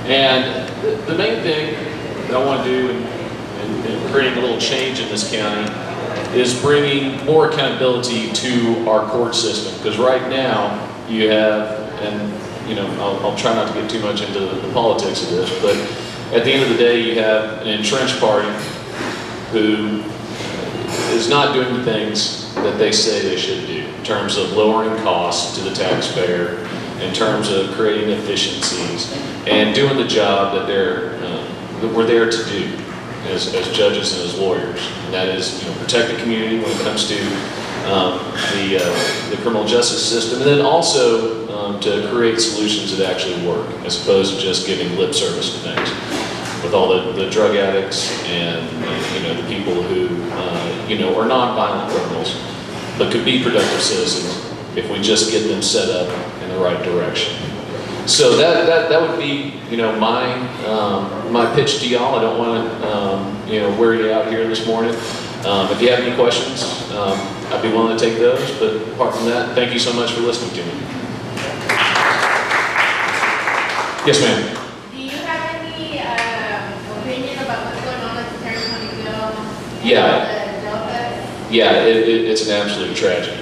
And the main thing that I want to do in creating a little change in this county is bringing more accountability to our court system. Because right now you have, and I'll try not to get too much into the politics of this, but at the end of the day you have an entrenched party who is not doing the things that they say they should do in terms of lowering costs to the taxpayer, in terms of creating efficiencies, and doing the job that that we're there to do as judges and as lawyers. And that is, protect the community when it comes to the criminal justice system, and then also to create solutions that actually work, as opposed to just giving lip service to things. With all the drug addicts and the people who are non-violent criminals, but could be productive citizens if we just get them set up in the right direction. So that would be my pitch to y'all. I don't want to wear you out here this morning. If you have any questions, I'd be willing to take those. But apart from that, thank you so much for listening to me. Yes, ma'am. Do you have any opinion about what's going on at the Tarrant County Jail? Yeah. Yeah, it's an absolute tragedy.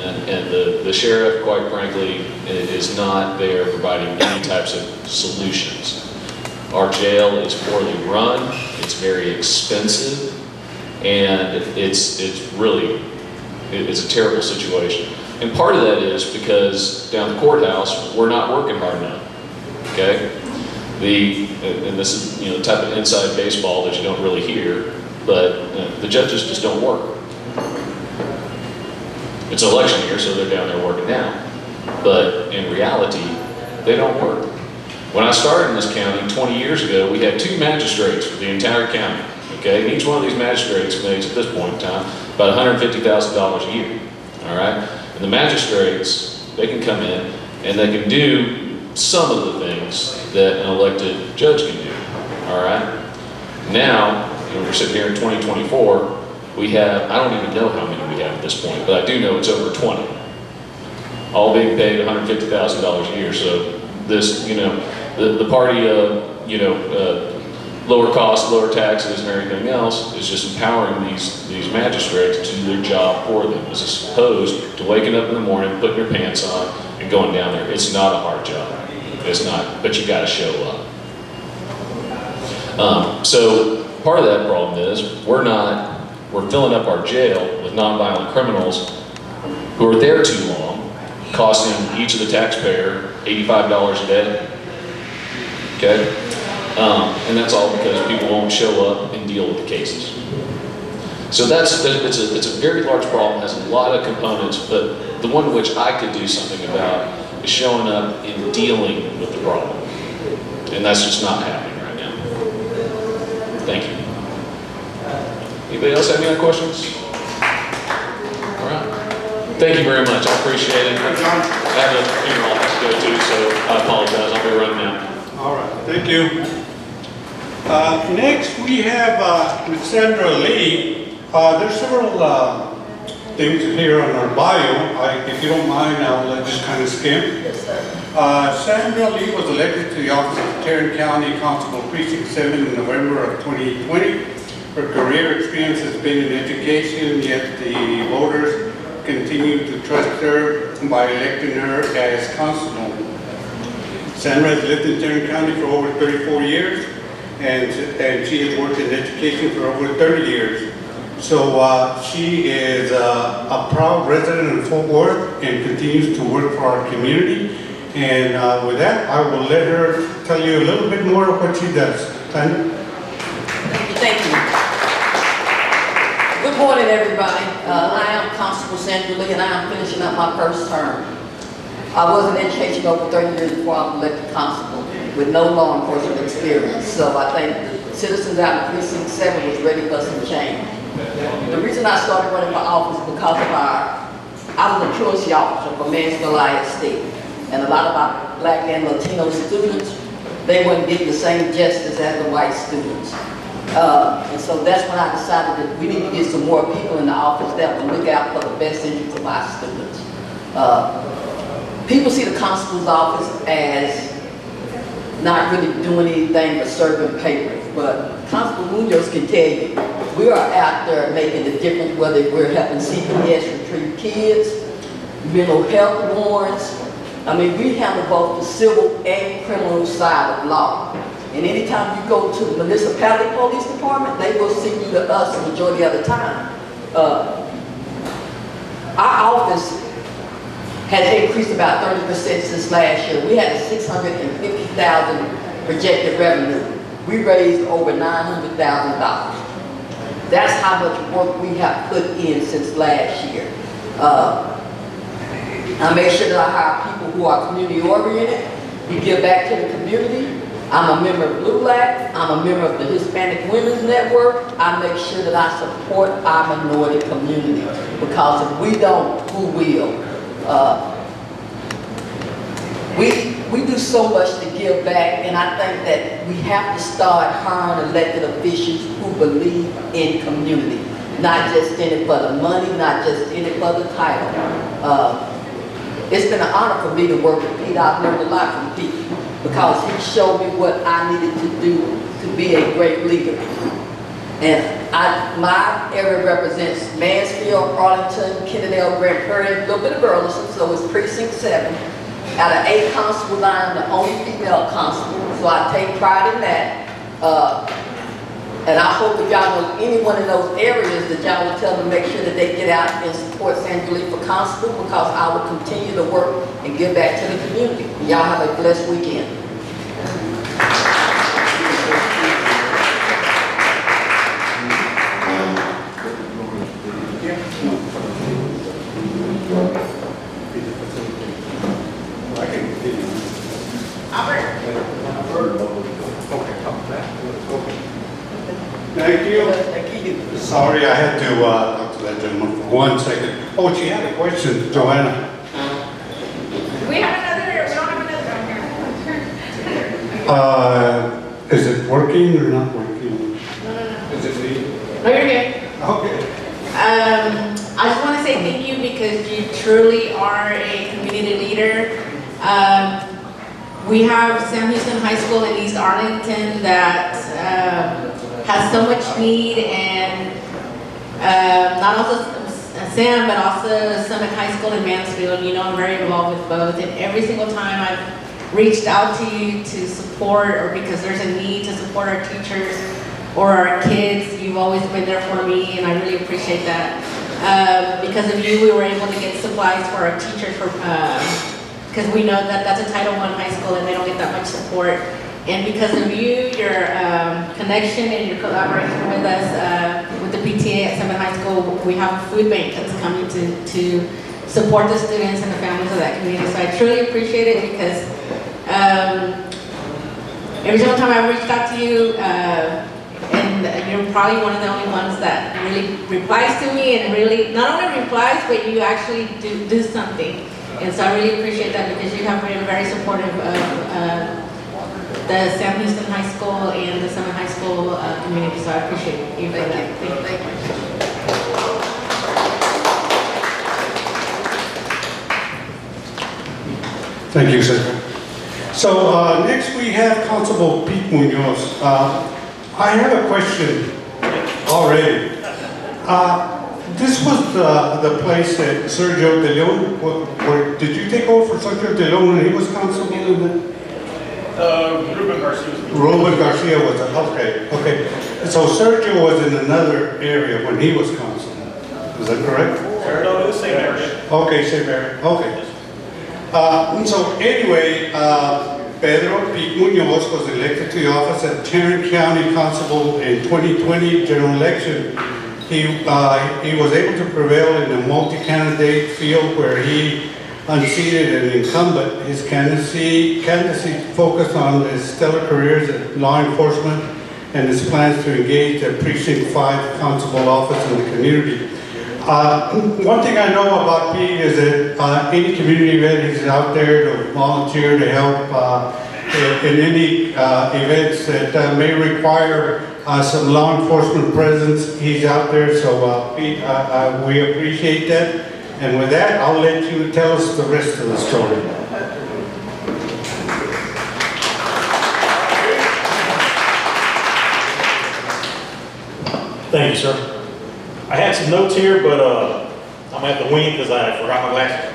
And the sheriff, quite frankly, is not there providing any types of solutions. Our jail is poorly run, it's very expensive, and it's a terrible situation. And part of that is because down the courthouse, we're not working hard enough, okay? And this is the type of inside baseball that you don't really hear, but the judges just don't work. It's election year, so they're down there working now. But in reality, they don't work. When I started in this county 20 years ago, we had 2 magistrates for the entire county. Okay, and each one of these magistrates makes, at this point in time, about $150,000 a year. All right, and the magistrates, they can come in and they can do some of the things that an elected judge can do. All right. Now, we're sitting here in 2024. We have, I don't even know how many we have at this point, but I do know it's over 20. All being paid $150,000 a year. So this, the party of, lower costs, lower taxes, and everything else is just empowering these magistrates to do their job for them, as opposed to waking up in the morning, putting your pants on, and going down there. It's not a hard job. It's not, but you got to show up. So part of that problem is we're filling up our jail with nonviolent criminals who are there too long, costing each of the taxpayer $85 a day. Okay? And that's all because people won't show up and deal with the cases. So it's a very large problem, has a lot of components, but the one which I could do something about is showing up and dealing with the problem. And that's just not happening right now. Thank you. Anybody else have any other questions? All right. Thank you very much. I appreciate it. I have a funeral I have to go to, so I apologize. I'll be running now. All right. Thank you. Next, we have Ms. Sandra Lee. There's several things here on our bio. If you don't mind, I'll just kind of skim. Yes, sir. Sandra Lee was elected to the office of Tarrant County Constable Precinct 7 in November of 2020. Her career experience has been in education, yet the voters continue to trust her by electing her as constable. Sandra has lived in Tarrant County for over 34 years, and she has worked in education for over 30 years. So she is a proud resident of Fort Worth and continues to work for our community. And with that, I will let her tell you a little bit more of what she does. Sandra? Thank you. Good morning, everybody. I am Constable Sandra Lee, and I am finishing up my first term. I was in education over 30 years before I was elected constable with no law enforcement experience. So I think the citizens out of Precinct 7 was ready for some change. The reason I started running for office is because of I was a truancy officer for Mansville ISD. And a lot of our Black and Latino students, they weren't getting the same justice as the white students. And so that's when I decided that we need to get some more people in the office that will look out for the best interest of our students. People see the constable's office as not really doing anything but serving papers. But Constable Munoz can tell you, we are out there making a difference, whether we're helping CPS retrieve kids, mental health warrants. I mean, we handle both the civil and criminal side of law. And anytime you go to the municipality police department, they will send you to us the majority of the time. Our office has increased about 30% since last year. We had a $650,000 projected revenue. We raised over $900,000. That's how much work we have put in since last year. I make sure that I hire people who are community oriented. We give back to the community. I'm a member of LULAC. I'm a member of the Hispanic Women's Network. I make sure that I support our minority community, because if we don't, who will? We do so much to give back, and I think that we have to start hiring elected officials who believe in community, not just in it for the money, not just in it for the title. It's been an honor for me to work with Pete. I've learned a lot from Pete, because he showed me what I needed to do to be a great leader. And my area represents Mansfield, Arlington, Kennedale, Grand Prairie, a little bit of Burleson, so it's precinct 7. Out of 8 constables, I'm the only female constable, so I take pride in that. And I hope if y'all know anyone in those areas, that y'all will tell them to make sure that they get out and support San Felipe for constable, because I will continue to work and give back to the community. Y'all have a blessed weekend. Thank you. Sorry, I had to talk to that gentleman for 1 second. Oh, she had a question, Joanna. We don't have another down here. Is it working or not working? No. Is it me? No, you're good. Okay. I just want to say thank you, because you truly are a community leader. We have Sam Houston High School in East Arlington that has so much need, and not also Sam, but also Summit High School in Mansfield. You know, I'm very involved with both, and every single time I've reached out to you to support, or because there's a need to support our teachers or our kids, you've always been there for me, and I really appreciate that. Because of you, we were able to get supplies for our teachers, because we know that that's a Title I high school and they don't get that much support. And because of you, your connection and your collaboration with us, with the PTA at Summit High School, we have a food bank that's coming to support the students and the families of that community. So I truly appreciate it, because every single time I've reached out to you, and you're probably one of the only ones that really replies to me, and really not only replies, but you actually do something. And so I really appreciate that, because you have been very supportive of the Sam Houston High School and the Summit High School community. So I appreciate you for that. Thank you. Thank you, sir. So next we have Constable Pete Munoz. I have a question already. This was the place that Sergio De Leon, did you take over for Sergio De Leon when he was constable? Ruben Garcia. Ruben Garcia was, okay. So Sergio was in another area when he was constable. Is that correct? No, the same area. Okay, same area, okay. So anyway, Pedro Pete Munoz was elected to the office of Tarrant County Constable in 2020 general election. He was able to prevail in the multi-candidate field where he unseated an incumbent. His candidacy focused on his stellar careers at law enforcement and his plans to engage the Precinct 5 Constable office in the community. One thing I know about Pete is that any community event, he's out there to volunteer to help in any events that may require some law enforcement presence. He's out there, so Pete, we appreciate that. And with that, I'll let you tell us the rest of the story. Thank you, sir. I had some notes here, but I'm gonna have to wing it because I forgot my glasses.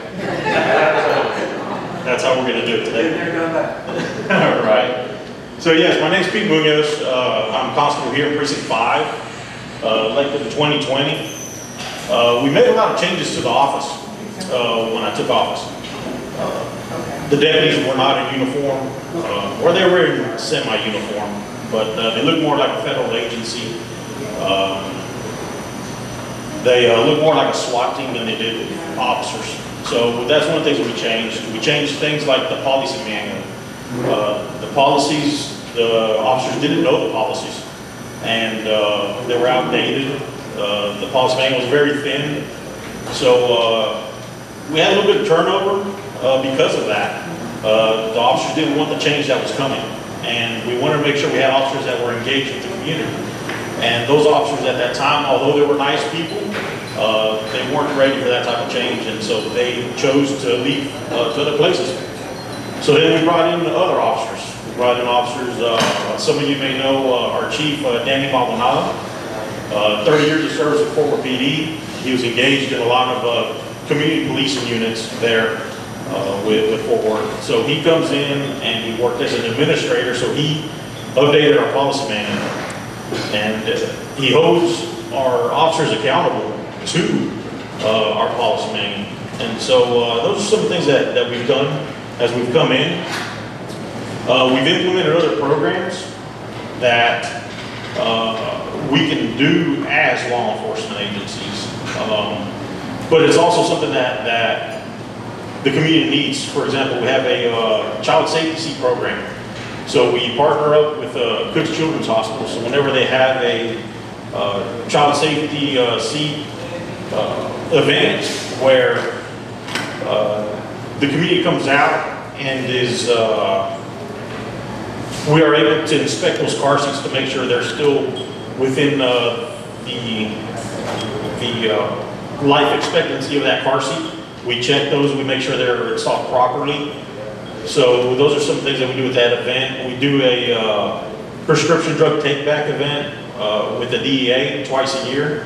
So, that's how we're gonna do it today. All right. So yes, my name's Pete Munoz. I'm constable here in Precinct 5, elected in 2020. We made a lot of changes to the office when I took office. The deputies were not in uniform, or they were in semi-uniform, but they looked more like a federal agency. They look more like a SWAT team than they did officers. So that's one of the things that we changed. We changed things like the policy manual. The policies, the officers didn't know the policies, and they were outdated. The policy manual was very thin. So we had a little bit of turnover because of that. The officers didn't want the change that was coming, and we wanted to make sure we had officers that were engaged with the community. And those officers at that time, although they were nice people, they weren't ready for that type of change, and so they chose to leave to other places. So then we brought in other officers. We brought in officers, some of you may know our chief, Danny Maldonado, 30 years of service at Fort Worth PD. He was engaged in a lot of community policing units there with Fort Worth. So he comes in and he worked as an administrator, so he updated our policy manual. And he holds our officers accountable to our policy manual. And so those are some things that we've done as we've come in. We've implemented other programs that we can do as law enforcement agencies. But it's also something that the community needs. For example, we have a child safety seat program. So we partner up with Cook's Children's Hospital. So whenever they have a child safety seat event where the community comes out and is, we are able to inspect those car seats to make sure they're still within the life expectancy of that car seat. We check those, we make sure they're installed properly. So those are some things that we do with that event. We do a prescription drug take-back event with the DEA twice a year.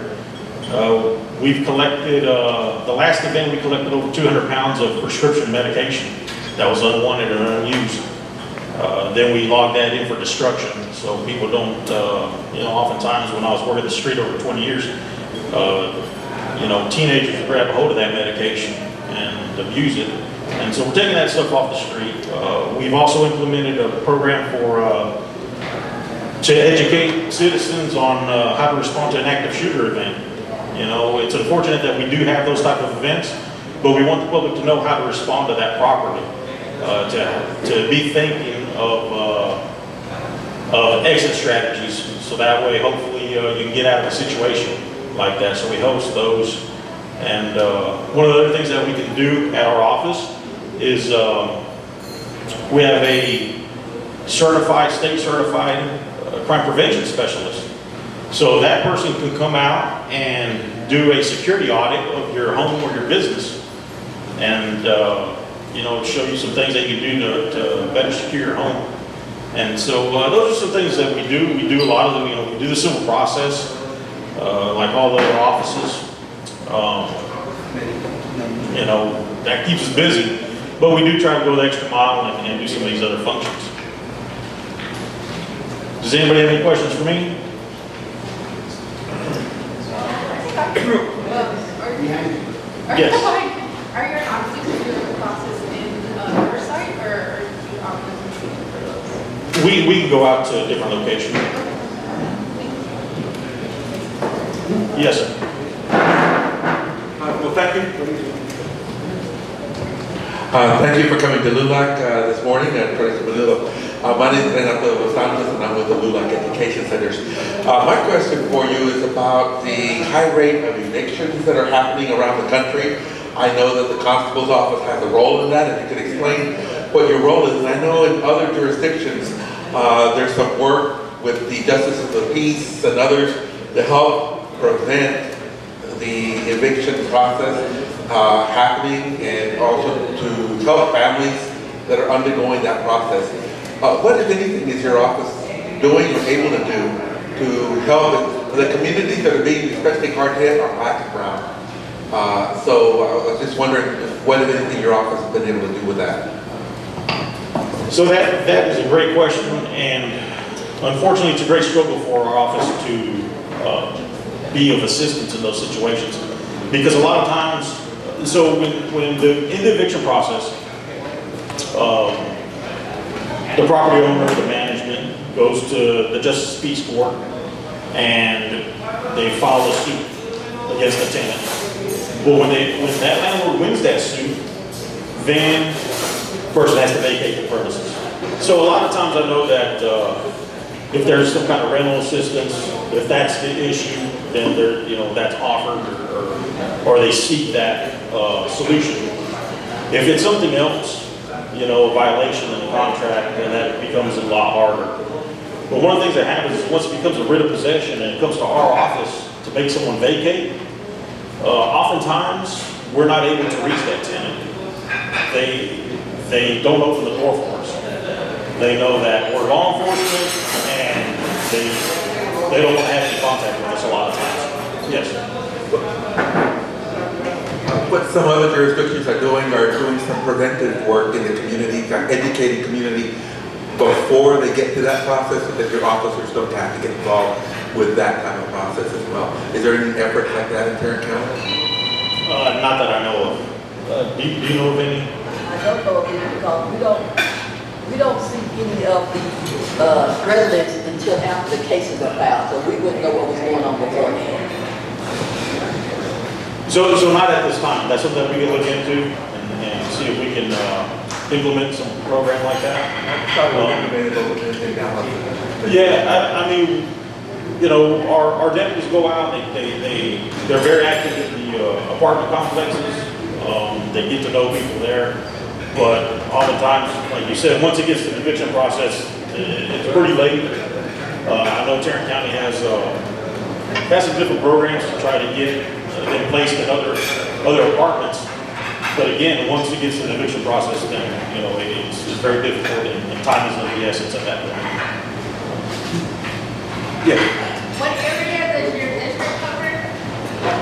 We've collected, the last event we collected over 200 pounds of prescription medication that was unwanted and unused. Then we logged that in for destruction. So people don't, oftentimes when I was working the street over 20 years, teenagers would grab a hold of that medication and abuse it. And so we're taking that stuff off the street. We've also implemented a program to educate citizens on how to respond to an active shooter event. It's unfortunate that we do have those type of events, but we want the public to know how to respond to that properly, to be thinking of exit strategies, so that way hopefully you can get out of a situation like that. So we host those. And one of the other things that we can do at our office is we have a state certified crime prevention specialist. So that person can come out and do a security audit of your home or your business, and show you some things that you can do to better secure your home. And so those are some things that we do. We do a lot of them. We do the civil process, like all the other offices. That keeps us busy. But we do try to go the extra mile and do some of these other functions. Does anybody have any questions for me? Yes. Are your offices doing the process in Riverside, or are you offices? We can go out to a different location. Yes, sir. Well, thank you. Thank you for coming to LULAC this morning at Chorizo Menudo. My name is Renato Gonzalez, and I'm with the LULAC Education Centers. My question for you is about the high rate of evictions that are happening around the country. I know that the constable's office has a role in that. If you could explain what your role is. And I know in other jurisdictions, there's some work with the Justice of the Peace and others to help prevent the eviction process happening, and also to help families that are undergoing that process. What, if anything, is your office doing or able to do to help the communities that are being especially hard hit are black and brown. So I was just wondering what, if anything, your office has been able to do with that. So that is a great question, and unfortunately, it's a great struggle for our office to be of assistance in those situations. Because a lot of times, so when in the eviction process, the property owner, the management, goes to the Justice of Peace Court, and they file a suit against the tenant. Well, when that landlord wins that suit, then the person has to vacate the premises. So a lot of times I know that if there's some kind of rental assistance, if that's the issue, then that's offered or they seek that solution. If it's something else, a violation in the contract, then that becomes a lot harder. But one of the things that happens is once it becomes a writ of possession and it comes to our office to make someone vacate, oftentimes we're not able to reach that tenant. They don't open the door for us. They know that we're law enforcement and they don't want to have any contact with us a lot of times. Yes. What some other jurisdictions are doing some preventive work in the community, educating community before they get to that process, so that your officers don't have to get involved with that kind of process as well. Is there any efforts like that in Tarrant County? Not that I know of. Do you know of any? I don't know of any because we don't see any of the residents until after the cases are filed, so we wouldn't know what was going on beforehand. So not at this time. That's something we can look into and see if we can implement some program like that. Yeah, I mean, our deputies go out. They're very active in the apartment complexes. They get to know people there. But oftentimes, like you said, once it gets to the eviction process, it's pretty late. I know Tarrant County has some different programs to try to get them placed in other apartments. But again, once it gets to the eviction process, then it's very difficult, and time is of the essence at that point. Yeah. What area does your district cover?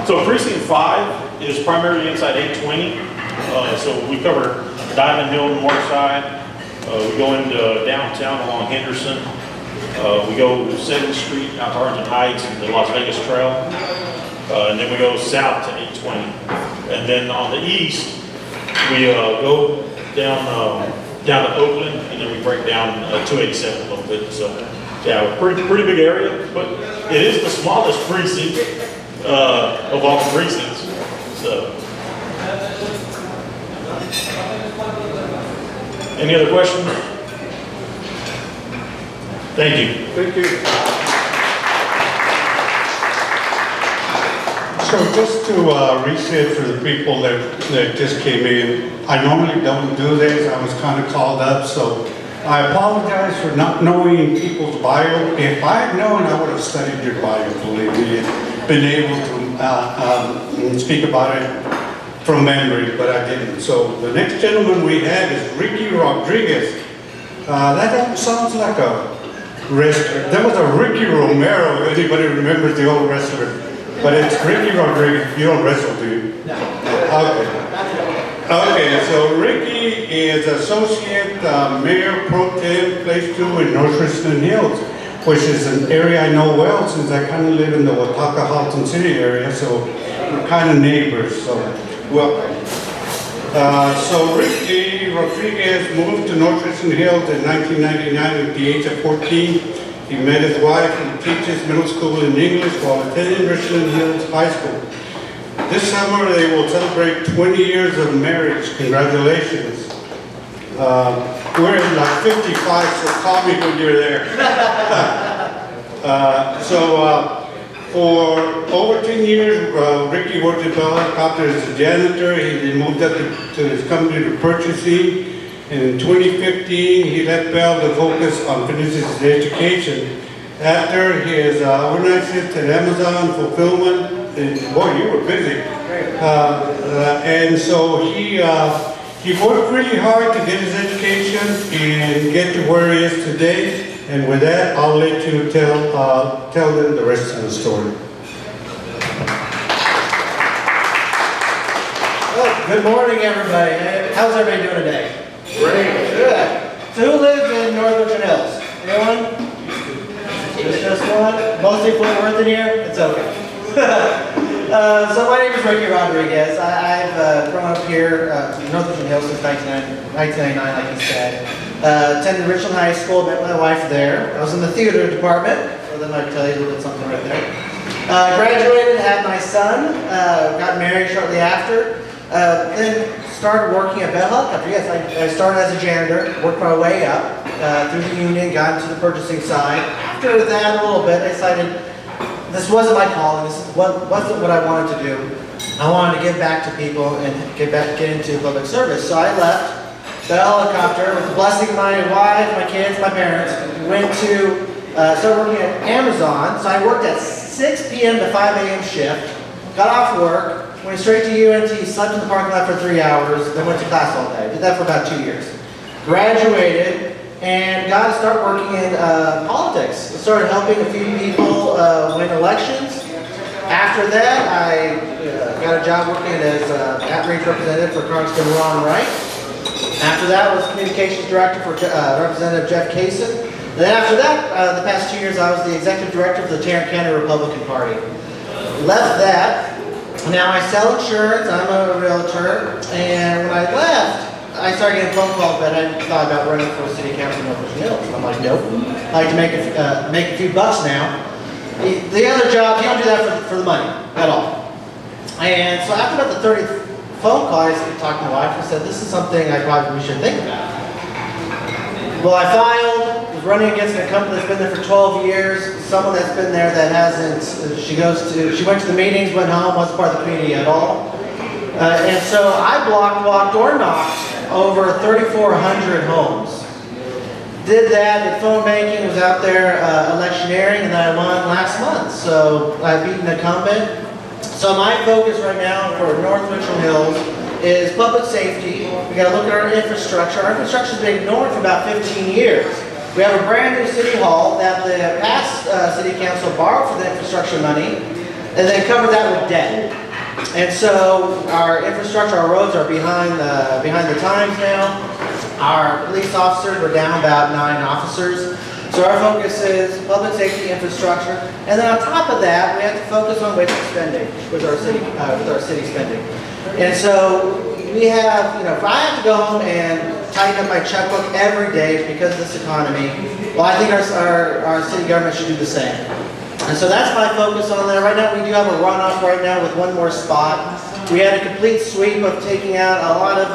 So precinct 5 is primarily inside 820. So we cover Diamond Hill and Northside. We go into downtown along Henderson. We go 7th Street out to Arlington Heights and the Las Vegas Trail. And then we go south to 820. And then on the east, we go down to Oakland, and then we break down 287 a little bit. So yeah, pretty big area, but it is the smallest precinct of all the precincts. So. Any other questions? Thank you. Thank you. So just to reset for the people that just came in, I normally don't do this. I was kind of called up, so I apologize for not knowing people's bio. If I had known, I would have studied your bio, believe me, and been able to speak about it from memory, but I didn't. So the next gentleman we have is Ricky Rodriguez. That sounds like a wrestler. There was a Ricky Romero, if anybody remembers the old wrestler. But it's Ricky Rodriguez. You don't wrestle, do you? No. Okay. Okay, so Ricky is Associate Mayor Pro Tem, Place 2 in North Richland Hills, which is an area I know well since I kind of live in the Watauga, Halton City area, so we're kind of neighbors, so welcome. So Ricky Rodriguez moved to North Richland Hills in 1999 at the age of 14. He met his wife and teaches middle school in English while attending Richland Hills High School. This summer they will celebrate 20 years of marriage. Congratulations. We're in like 55, so call me when you're there. For over 10 years, Ricky worked at Bell Helicopter as a janitor. He moved up to his company to purchasing. And in 2015, he left Bell to focus on finishing his education. After his overnight shift at Amazon fulfillment, and boy, you were busy. And so he worked really hard to get his education and get to where he is today. And with that, I'll let you tell them the rest of the story. Well, good morning, everybody. How's everybody doing today? Great. Good. So who lives in North Richland Hills? Anyone? Just one? Mostly Fort Worth in here? It's okay. So my name is Ricky Rodriguez. I've grown up here in North Richland Hills since 1999, like he said. Attended Richland High School, met my wife there. I was in the theater department, so that might tell you a little something right there. Graduated, had my son, got married shortly after. Then started working at Bell Helicopter. Yes, I started as a janitor, worked my way up through the union, got into the purchasing side. After that, a little bit, I decided this wasn't my calling. This wasn't what I wanted to do. I wanted to give back to people and get into public service. So I left Bell Helicopter with the blessing of my wife, my kids, my parents. Went to started working at Amazon. So I worked at 6 p.m. to 5 a.m. shift. Got off work, went straight to UNT, slept in the parking lot for 3 hours, then went to class all day. Did that for about 2 years. Graduated and got to start working in politics. I started helping a few people win elections. After that, I got a job working as an outreach representative for Congressman Ron Wright. After that, I was communications director for Representative Jeff Kaysen. Then after that, the past 2 years, I was the executive director for the Tarrant County Republican Party. Left that. Now I sell insurance. I'm a realtor. And when I left, I started getting phone calls that I hadn't thought about running for a city council in North Richland Hills. And I'm like, nope. I like to make a few bucks now. The other job, you don't do that for the money at all. And so after about the 30th phone call, I talked to my wife and said, this is something I probably should think about. Well, I filed, was running against a company that's been there for 12 years, someone that's been there that hasn't, she went to the meetings, went home, wasn't part of the community at all. And so I blocked, walked, or knocked over 3,400 homes. Did that, did phone banking, was out there electioneering, and then I won last month. So I beat an incumbent. So my focus right now for North Richland Hills is public safety. We got to look at our infrastructure. Our infrastructure has been ignored for about 15 years. We have a brand new city hall that the past city council borrowed for the infrastructure money, and then covered that with debt. And so our infrastructure, our roads are behind the times now. Our police officers, we're down about 9 officers. So our focus is public safety infrastructure. And then on top of that, we have to focus on wasted spending with our city spending. And so we have, if I have to go home and tighten up my checkbook every day because of this economy, well, I think our city government should do the same. And so that's my focus on there. Right now, we do have a runoff right now with one more spot. We had a complete sweep of taking out a lot of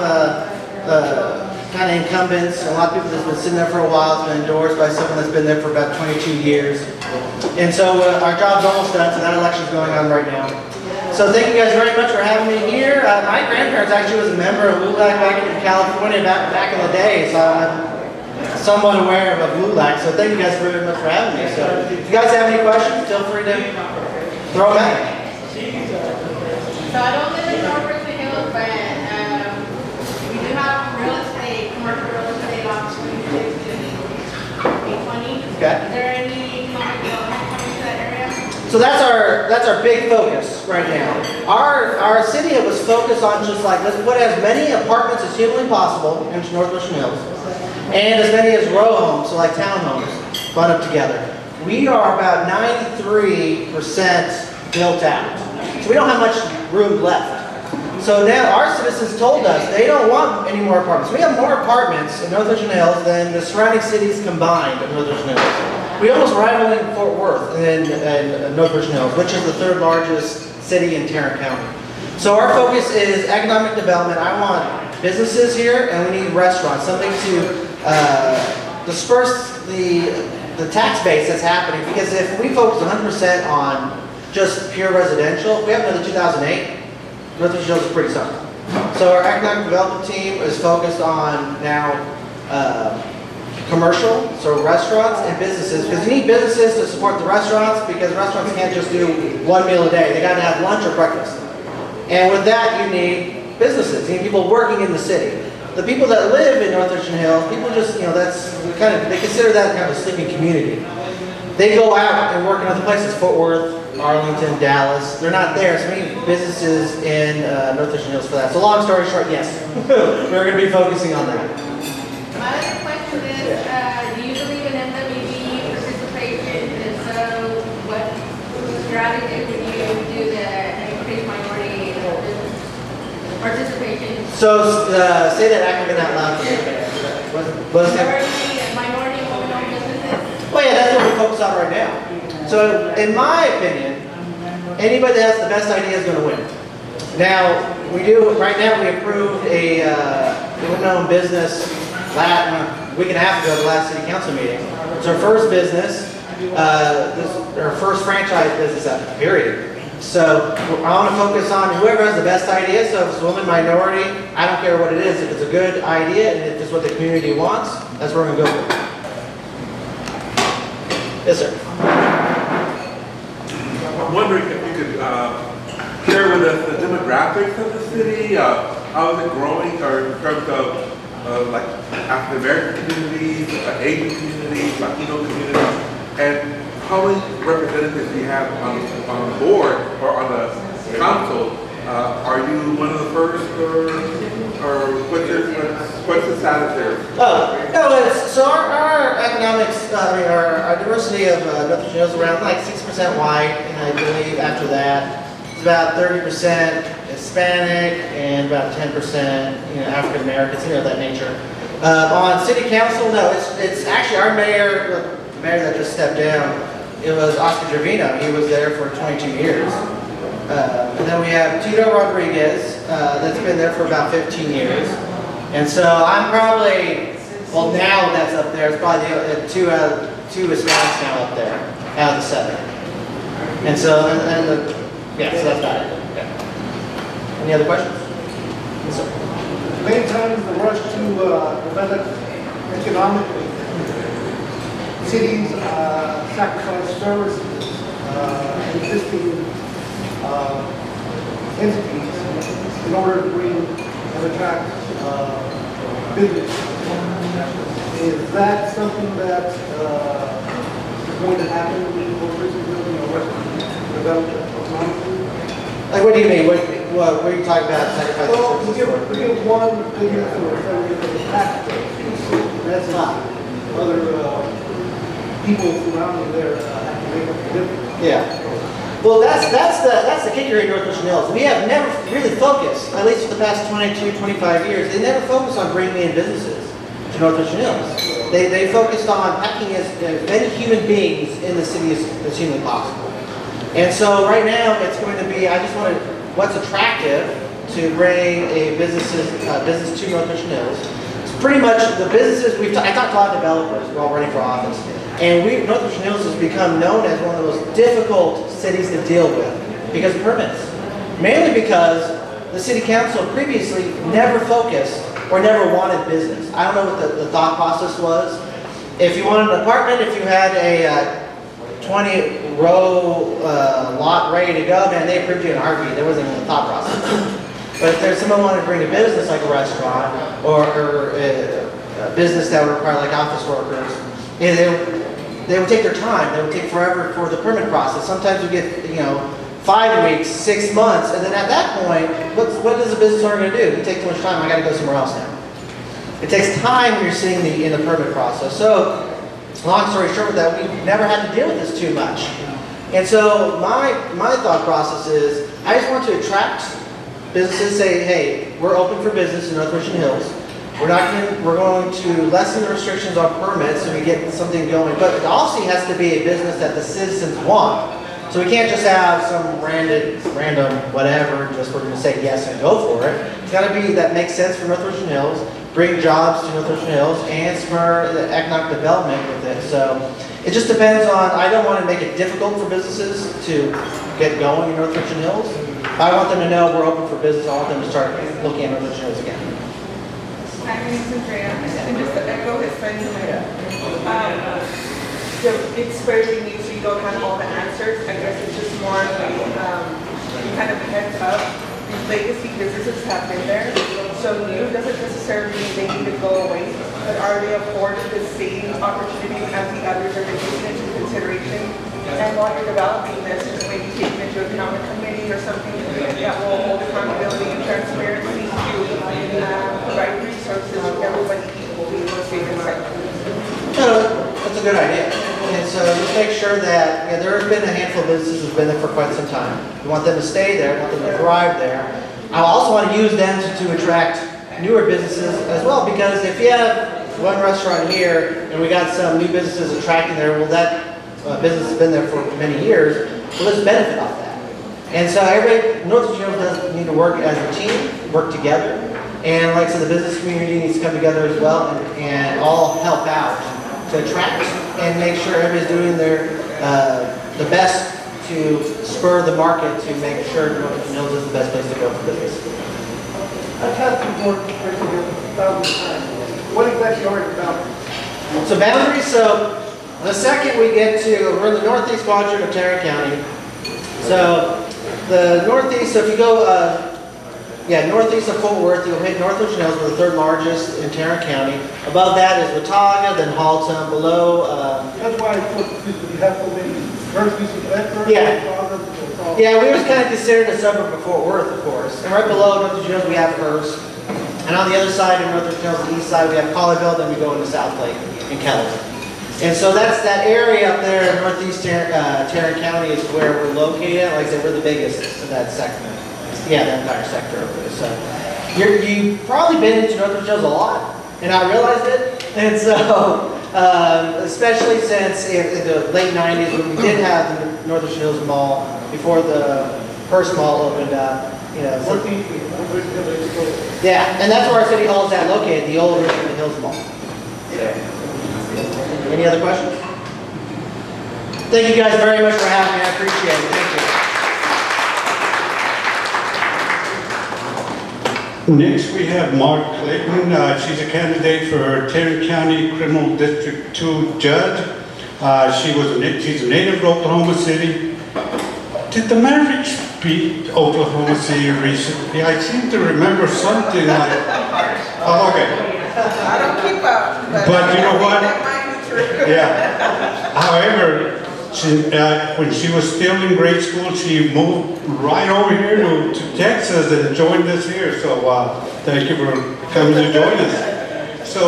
kind of incumbents, a lot of people that's been sitting there for a while. It's been endorsed by someone that's been there for about 22 years. And so our job's almost done, so that election's going on right now. So thank you guys very much for having me here. My grandparents actually was a member of LULAC back in California back in the day, so I'm somewhat aware of LULAC. So thank you guys very much for having me. So if you guys have any questions, feel free to throw them at me. So I don't live in North Richland Hills, but we do have real estate, commercial real estate opportunities in 820. Okay. Is there any economic development coming to that area? So that's our big focus right now. Our city was focused on just like, let's put as many apartments as humanly possible in North Richland Hills, and as many as row homes, so like townhomes, brought up together. We are about 93% built out. So we don't have much room left. So now our citizens told us they don't want any more apartments. We have more apartments in North Richland Hills than the surrounding cities combined in North Richland Hills. We almost rival in Fort Worth in North Richland Hills, which is the 3rd largest city in Tarrant County. So our focus is economic development. I want businesses here, and we need restaurants, something to disperse the tax base that's happening. Because if we focus 100% on just pure residential, if we have another 2008, North Richland Hills is pretty something. So our economic development team is focused on now commercial, so restaurants and businesses, because you need businesses to support the restaurants, because restaurants can't just do one meal a day. They got to have lunch or breakfast. And with that, you need businesses. You need people working in the city. the people that live in North Richland Hills, people just, that's kind of, they consider that kind of a sleeping community. They go out and work in other places, Fort Worth, Arlington, Dallas. They're not there. So many businesses in North Richland Hills for that. So long story short, yes, we're going to be focusing on that. My other question is, do you believe in MWD participation? And so what strategy would you do to increase minority participation? So say that acronym out loud. What is that? Minority women-owned businesses? Well, yeah, that's what we focus on right now. So in my opinion, anybody that has the best idea is going to win. Now, right now we approved a women-owned business a week and a half ago, the last city council meeting. It's our first business, our first franchise business, period. So I want to focus on whoever has the best idea. So if it's a woman, minority, I don't care what it is. If it's a good idea and if it's what the community wants, that's where we're going to go with. Yes, sir. I'm wondering if you could share with us the demographics of the city. How is it growing, or in terms of like African American communities, Asian communities, Latino communities, and how many representatives do you have on the board or on the council? Are you one of the first, or what's the status there? Oh, no, so our economics, our diversity of North Richland Hills is around like 6% white, and I believe after that, it's about 30% Hispanic and about 10% African Americans, of that nature. On city council, no, it's actually our mayor, the mayor that just stepped down, it was Oscar Trevino. He was there for 22 years. And then we have Tito Rodriguez, that's been there for about 15 years. And so I'm probably, well now that's up there, it's probably two Hispanics now up there, out of the 7. And so, so that's about it. Yeah. Any other questions? Yes, sir. Many times the rush to develop economically, cities sacrifice services, existing entities in order to bring and attract business. Is that something that is going to happen in North Richland, develop economically? Like, what do you mean? What are you talking about? Sacrifice Well, services we for? give one business or a tax base. That's not other people surrounding there have to make up the difference. Yeah. Well, that's the kicker in North Richland Hills. We have never really focused, at least for the past 22, 25 years, they never focused on bringing in businesses to North Richland Hills. They focused on packing as many human beings in the city as humanly possible. And so right now it's going to be, I just wanted, what's attractive to bring a business to North Richland Hills. It's pretty much the businesses I talked to a lot of developers who are all running for office. And North Richland Hills has become known as one of the most difficult cities to deal with because of permits. Mainly because the city council previously never focused or never wanted business. I don't know what the thought process was. If you wanted an apartment, if you had a 20-row lot ready to go, man, they approved you in a heartbeat. There wasn't even a thought process. But if there's someone wanted to bring a business like a restaurant or a business that would require like office workers, they would take their time. They would take forever for the permit process. Sometimes we get 5 weeks, 6 months, and then at that point, what is a business owner going to do? You take too much time. I got to go somewhere else now. It takes time when you're sitting in the permit process. So, long story short, with that, we never had to deal with this too much. And so my thought process is, I just want to attract businesses, say, hey, we're open for business in North Richland Hills. We're going to lessen the restrictions on permits so we get something going. But it also has to be a business that the citizens want. So we can't just have some random whatever, just we're going to say yes and go for it. It's got to be that makes sense for North Richland Hills, bring jobs to North Richland Hills, and spur the economic development with it. So it just depends on, I don't want to make it difficult for businesses to get going in North Richland Hills. I want them to know we're open for business. I want them to start looking at North Richland Hills again. Hi, my name is Andrea. And just to echo his sentiment, it's fairly new, so you don't have all the answers. I guess it's just more of a kind of heads up. These legacy businesses have been there, so new doesn't necessarily mean they need to go away, but are they afforded the same opportunities as the others are taken into consideration? And while you're developing this, just maybe taking into account a committee or something that will hold accountability and transparency to provide resources for everybody equally in the state and sector. No, that's a good idea. And so just make sure that, there's been a handful of businesses who've been there for quite some time. We want them to stay there, we want them to thrive there. I also want to use them to attract newer businesses as well, because if you have one restaurant here and we got some new businesses attracting there, well, that business has been there for many years, well, let's benefit off that. And so everybody, North Chorizo does need to work as a team, work together. And like I said, the business community needs to come together as well and all help out to attract and make sure everybody's doing their the best to spur the market to make sure North Chorizo is the best place to go for business. I've had some more questions about what exactly are your boundaries? So boundaries, so the second we get to, we're in the northeast quadrant of Tarrant County. So the northeast, so if you go, northeast of Fort Worth, you'll hit North Chorizo, we're the third largest in Tarrant County. Above that is Watauga, then Halton. Below, That's why I thought you have so many versus Bedford. Yeah, we was kind of considered a suburb of Fort Worth, of course. And right below North Chorizo, we have Hearst. And on the other side of North Chorizo, the east side, we have Colleyville, then we go into South Lake and Kettleton. And so that's that area up there in northeast Tarrant County is where we're located. Like I said, we're the biggest in that sector. Yeah, that entire sector over there. So you've probably been into North Chorizo a lot and not realized it. And so, especially since in the late 90s when we did have the North Chorizo Mall before the Hearst Mall opened up. Yeah, and that's where our city hall is at located, the old Richmond Hills Mall. Any other questions? Thank you guys very much for having me. I appreciate it. Thank you. Next, we have Mark Clayton. She's a candidate for Tarrant County Criminal District 2 judge. She's a native of Oklahoma City. Did the Mavericks beat Oklahoma City recently? I seem to remember something like. Oh, okay. I don't keep up, But you know what? that might be true. Yeah. However, when she was still in grade school, she moved right over here to Texas and joined us here. So thank you for coming to join us. So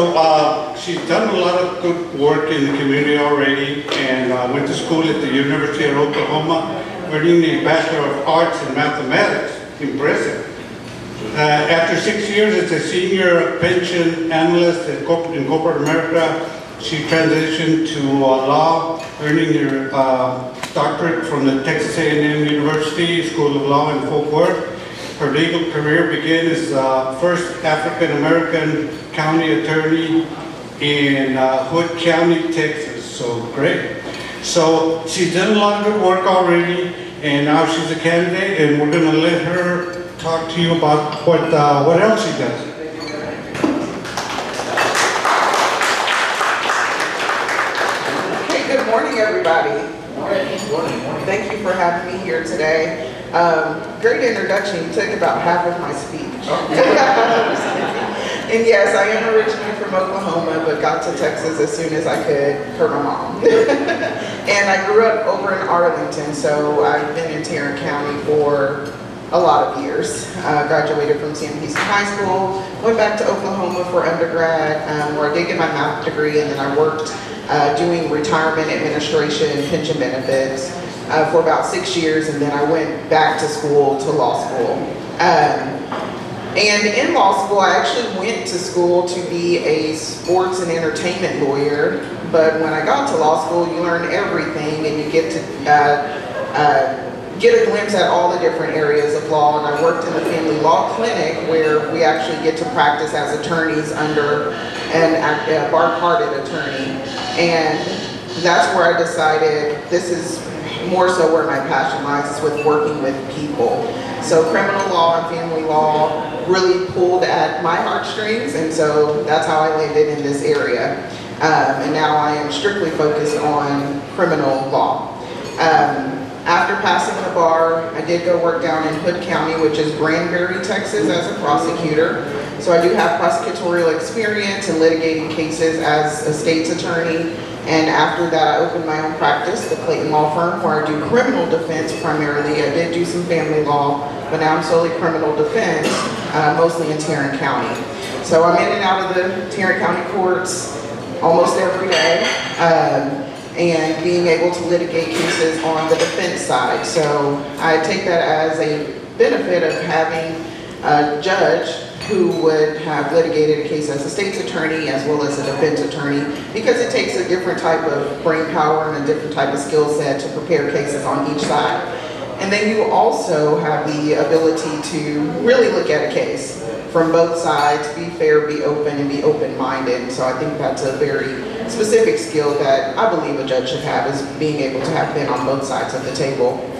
she's done a lot of good work in the community already, and went to school at the University of Oklahoma, earning a Bachelor of Arts in Mathematics. Impressive. After 6 years as a senior pension analyst in corporate America, she transitioned to law, earning her doctorate from the Texas A&M University School of Law in Fort Worth. Her legal career began as first African American county attorney in Hood County, Texas. So great. So she's done a lot of good work already, and now she's a candidate, and we're going to let her talk to you about what else she does. Good morning, everybody. Thank you for having me here today. Great introduction. You took about half of my speech. And yes, I am originally from Oklahoma, but got to Texas as soon as I could for my mom. And I grew up over in Arlington, so I've been in Tarrant County for a lot of years. Graduated from San Houston High School, went back to Oklahoma for undergrad, where I did get my math degree, and then I worked doing retirement administration, pension benefits for about 6 years, and then I went back to school, to law school. And in law school, I actually went to school to be a sports and entertainment lawyer, but when I got to law school, you learn everything, and you get to get a glimpse at all the different areas of law. And I worked in the family law clinic where we actually get to practice as attorneys under a bar-carded attorney. And that's where I decided this is more so where my passion lies, is with working with people. So criminal law and family law really pulled at my heartstrings, and so that's how I landed in this area. And now I am strictly focused on criminal law. After passing the bar, I did go work down in Hood County, which is Granbury, Texas, as a prosecutor. So I do have prosecutorial experience in litigating cases as a state's attorney. And after that, I opened my own practice, the Clayton Law Firm, where I do criminal defense primarily. I did do some family law, but now I'm solely criminal defense, mostly in Tarrant County. So I'm in and out of the Tarrant County courts almost every day, and being able to litigate cases on the defense side. So I take that as a benefit of having a judge who would have litigated a case as a state's attorney as well as a defense attorney, because it takes a different type of brain power and a different type of skill set to prepare cases on each side. And then you also have the ability to really look at a case from both sides, be fair, be open, and be open-minded. So I think that's a very specific skill that I believe a judge should have, is being able to have been on both sides of the table.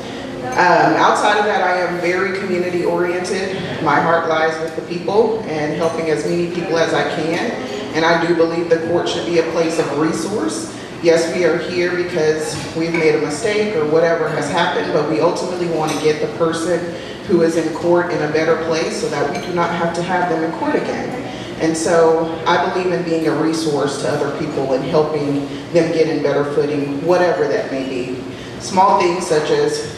Outside of that, I am very community-oriented. My heart lies with the people and helping as many people as I can. And I do believe the court should be a place of resource. Yes, we are here because we've made a mistake or whatever has happened, but we ultimately want to get the person who is in court in a better place so that we do not have to have them in court again. And so I believe in being a resource to other people and helping them get in better footing, whatever that may be. Small things such as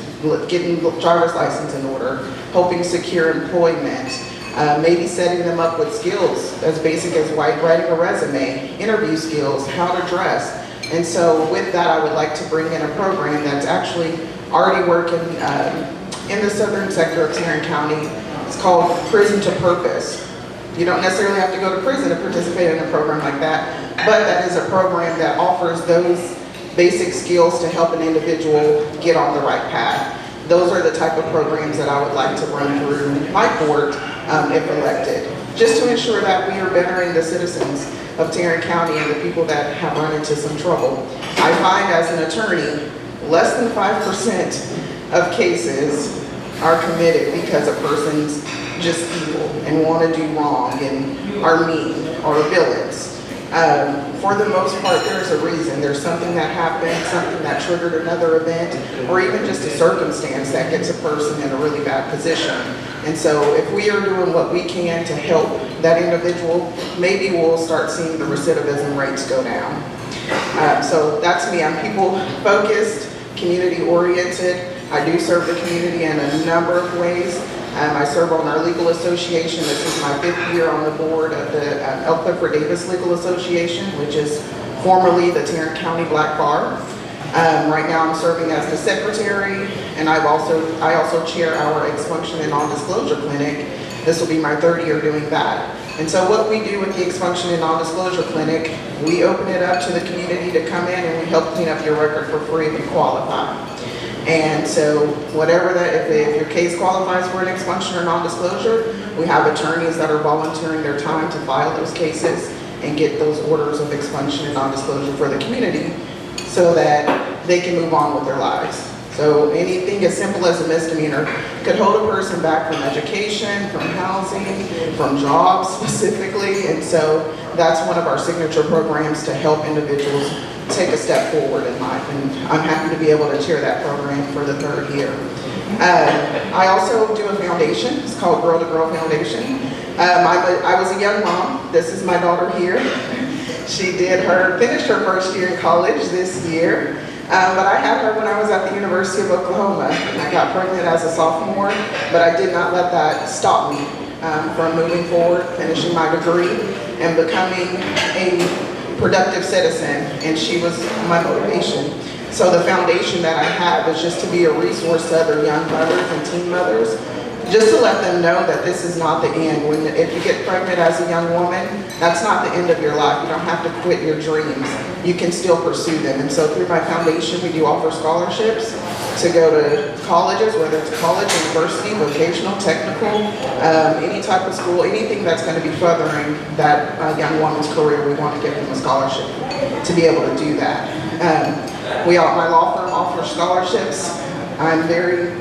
getting driver's license in order, helping secure employment, maybe setting them up with skills as basic as writing a resume, interview skills, how to dress. And so with that, I would like to bring in a program that's actually already working in the southern sector of Tarrant County. It's called Prison to Purpose. You don't necessarily have to go to prison to participate in a program like that, but that is a program that offers those basic skills to help an individual get on the right path. Those are the type of programs that I would like to run through my court if elected, just to ensure that we are bettering the citizens of Tarrant County and the people that have run into some trouble. I find as an attorney, less than 5% of cases are committed because a person's just evil and want to do wrong and are mean or villains. For the most part, there's a reason. There's something that happened, something that triggered another event, or even just a circumstance that gets a person in a really bad position. And so if we are doing what we can to help that individual, maybe we'll start seeing the recidivism rates go down. So that's me. I'm people-focused, community-oriented. I do serve the community in a number of ways. I serve on our legal association. This is my 5th year on the board of the El Clifford Davis Legal Association, which is formerly the Tarrant County Black Bar. Right now I'm serving as the secretary, and I also chair our expunction and non-disclosure clinic. This will be my 3rd year doing that. And so what we do with the expunction and non-disclosure clinic, we open it up to the community to come in and we help clean up your record for free if you qualify. And so whatever that, if your case qualifies for an expunction or non-disclosure, we have attorneys that are volunteering their time to file those cases and get those orders of expunction and non-disclosure for the community so that they can move on with their lives. So anything as simple as a misdemeanor could hold a person back from education, from housing, from jobs specifically. And so that's one of our signature programs to help individuals take a step forward in life, and I'm happy to be able to chair that program for the 3rd year. I also do a foundation. It's called Girl to Girl Foundation. I was a young mom. This is my daughter here. She finished her 1st year in college this year, but I had her when I was at the University of Oklahoma. I got pregnant as a sophomore, but I did not let that stop me from moving forward, finishing my degree, and becoming a productive citizen, and she was my motivation. So the foundation that I have is just to be a resource to other young mothers and teen mothers, just to let them know that this is not the end. If you get pregnant as a young woman, that's not the end of your life. You don't have to quit your dreams. You can still pursue them. And so through my foundation, we do offer scholarships to go to colleges, whether it's college, university, vocational, technical, any type of school, anything that's going to be furthering that young woman's career. We want to give them a scholarship to be able to do that. My law firm offers scholarships. I'm very,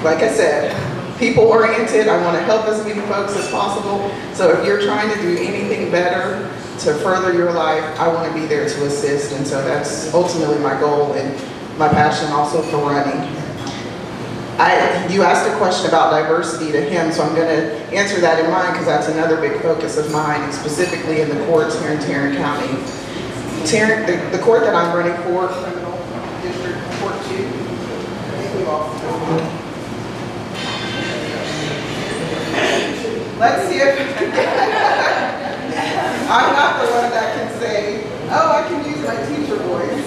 like I said, people-oriented. I want to help as many folks as possible. So if you're trying to do anything better to further your life, I want to be there to assist. And so that's ultimately my goal and my passion also for running. You asked a question about diversity to him, so I'm going to answer that in mind because that's another big focus of mine, and specifically in the courts here in Tarrant County. The court that I'm running for, Criminal District Court 2, let's see if I'm not the one that can say, oh, I can use my teacher voice.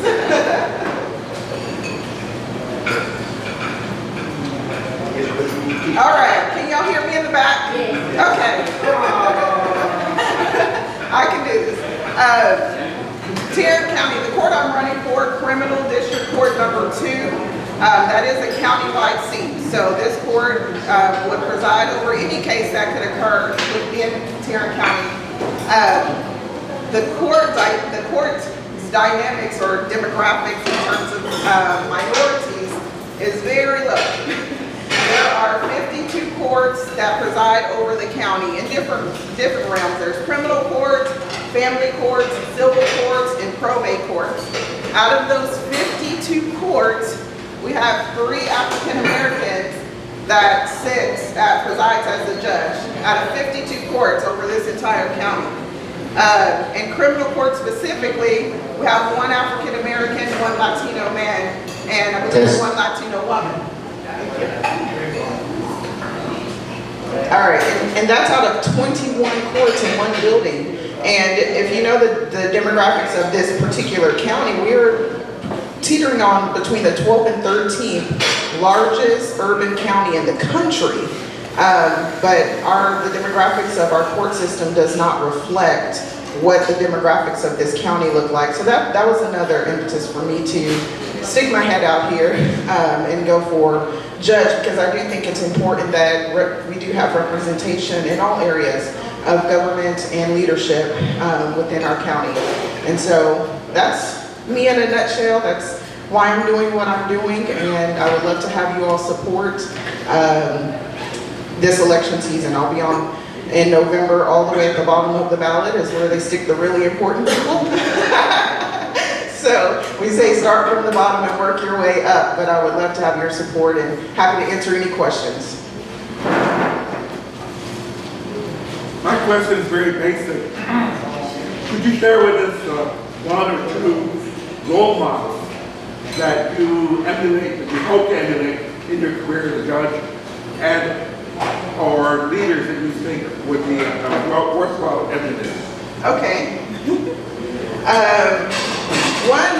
All right, can y'all hear me in the back? Okay. I can do this. Tarrant County, the court I'm running for, Criminal District Court number 2, that is a county-wide seat. So this court would preside over any case that could occur within Tarrant County. The court's dynamics or demographics in terms of minorities is very low. There are 52 courts that preside over the county in different realms. There's criminal courts, family courts, civil courts, and probate courts. Out of those 52 courts, we have 3 African Americans that presides as the judge out of 52 courts over this entire county. In criminal court specifically, we have 1 African American, 1 Latino man, and I believe 1 Latino woman. All right, and that's out of 21 courts in one building. And if you know the demographics of this particular county, we're teetering on between the 12th and 13th largest urban county in the country. But the demographics of our court system does not reflect what the demographics of this county look like. So that was another impetus for me to stick my head out here and go for judge, because I do think it's important that we do have representation in all areas of government and leadership within our county. And so that's me in a nutshell. That's why I'm doing what I'm doing, and I would love to have you all support this election season. I'll be on in November. All the way at the bottom of the ballot is where they stick the really important people. So we say start from the bottom and work your way up, but I would love to have your support and happy to answer any questions. My question is very basic. Could you share with us 1 or 2 role models that you emulate, that you hope to emulate in your career as a judge, or leaders that you think would be worthwhile emulating? Okay. One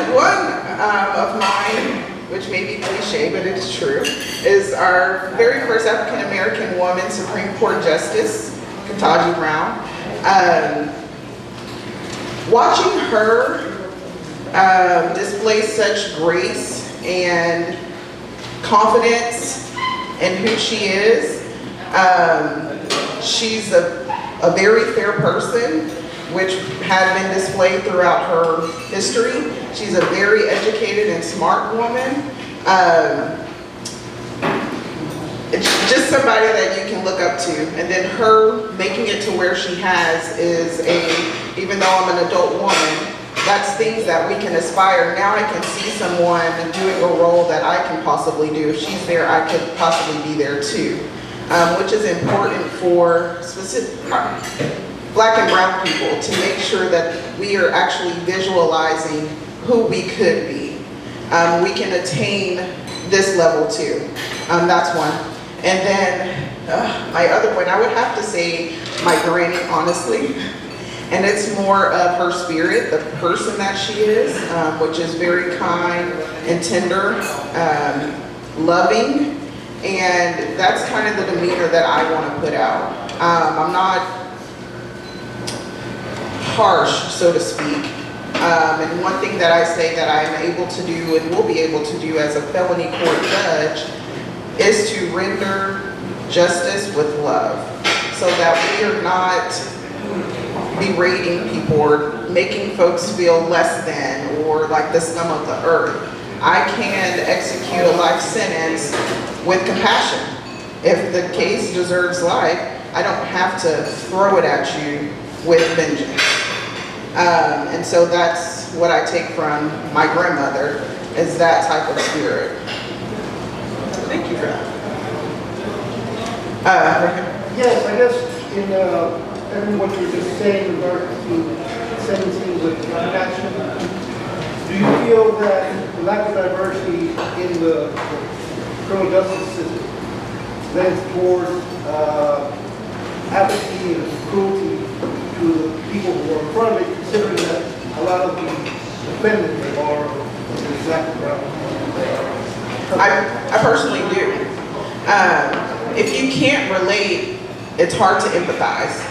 of mine, which may be cliche, but it's true, is our very first African American woman Supreme Court Justice, Ketanji Brown. Watching her display such grace and confidence in who she is, she's a very fair person, which had been displayed throughout her history. She's a very educated and smart woman. It's just somebody that you can look up to. And then her making it to where she has is even though I'm an adult woman, that's things that we can aspire. Now I can see someone doing a role that I can possibly do. If she's there, I could possibly be there too. Which is important for specific Black and brown people to make sure that we are actually visualizing who we could be. We can attain this level too. That's one. And then my other one, I would have to say my granny, honestly. And it's more of her spirit, the person that she is, which is very kind and tender, loving. And that's kind of the demeanor that I want to put out. I'm not harsh, so to speak. And one thing that I say that I'm able to do and will be able to do as a felony court judge is to render justice with love, so that we are not berating people or making folks feel less than or like the scum of the earth. I can execute a life sentence with compassion. If the case deserves life, I don't have to throw it at you with vengeance. And so that's what I take from my grandmother, is that type of spirit. Thank you for that. Yes, I guess in, what you were just saying in regards to sentencing with inaction, do you feel that the lack of diversity in the criminal justice system lends towards apathy and cruelty to the people who are in front of it, considering that a lot of the defendants are exactly I personally do. If you can't relate, it's hard to empathize.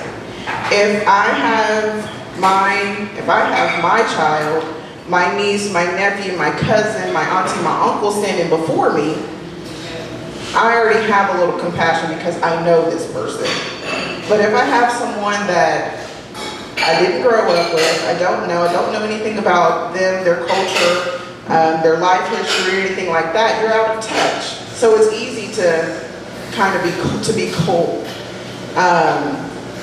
If I have my child, my niece, my nephew, my cousin, my auntie, my uncle standing before me, I already have a little compassion because I know this person. But if I have someone that I didn't grow up with, I don't know anything about them, their culture, their life history, or anything like that, you're out of touch. So it's easy to kind of be cold.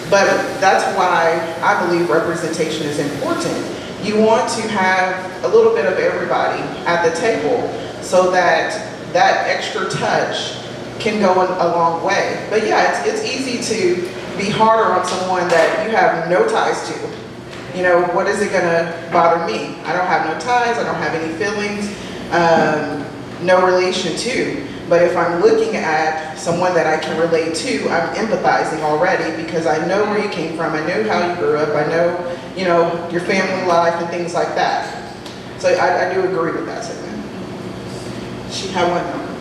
But that's why I believe representation is important. You want to have a little bit of everybody at the table so that that extra touch can go a long way. But yeah, it's easy to be harder on someone that you have no ties to. You know, what is it gonna bother me? I don't have no ties, I don't have any feelings, no relation to. But if I'm looking at someone that I can relate to, I'm empathizing already because I know where you came from, I know how you grew up, I know, you know, your family life and things like that. So I do agree with that statement. She had one number.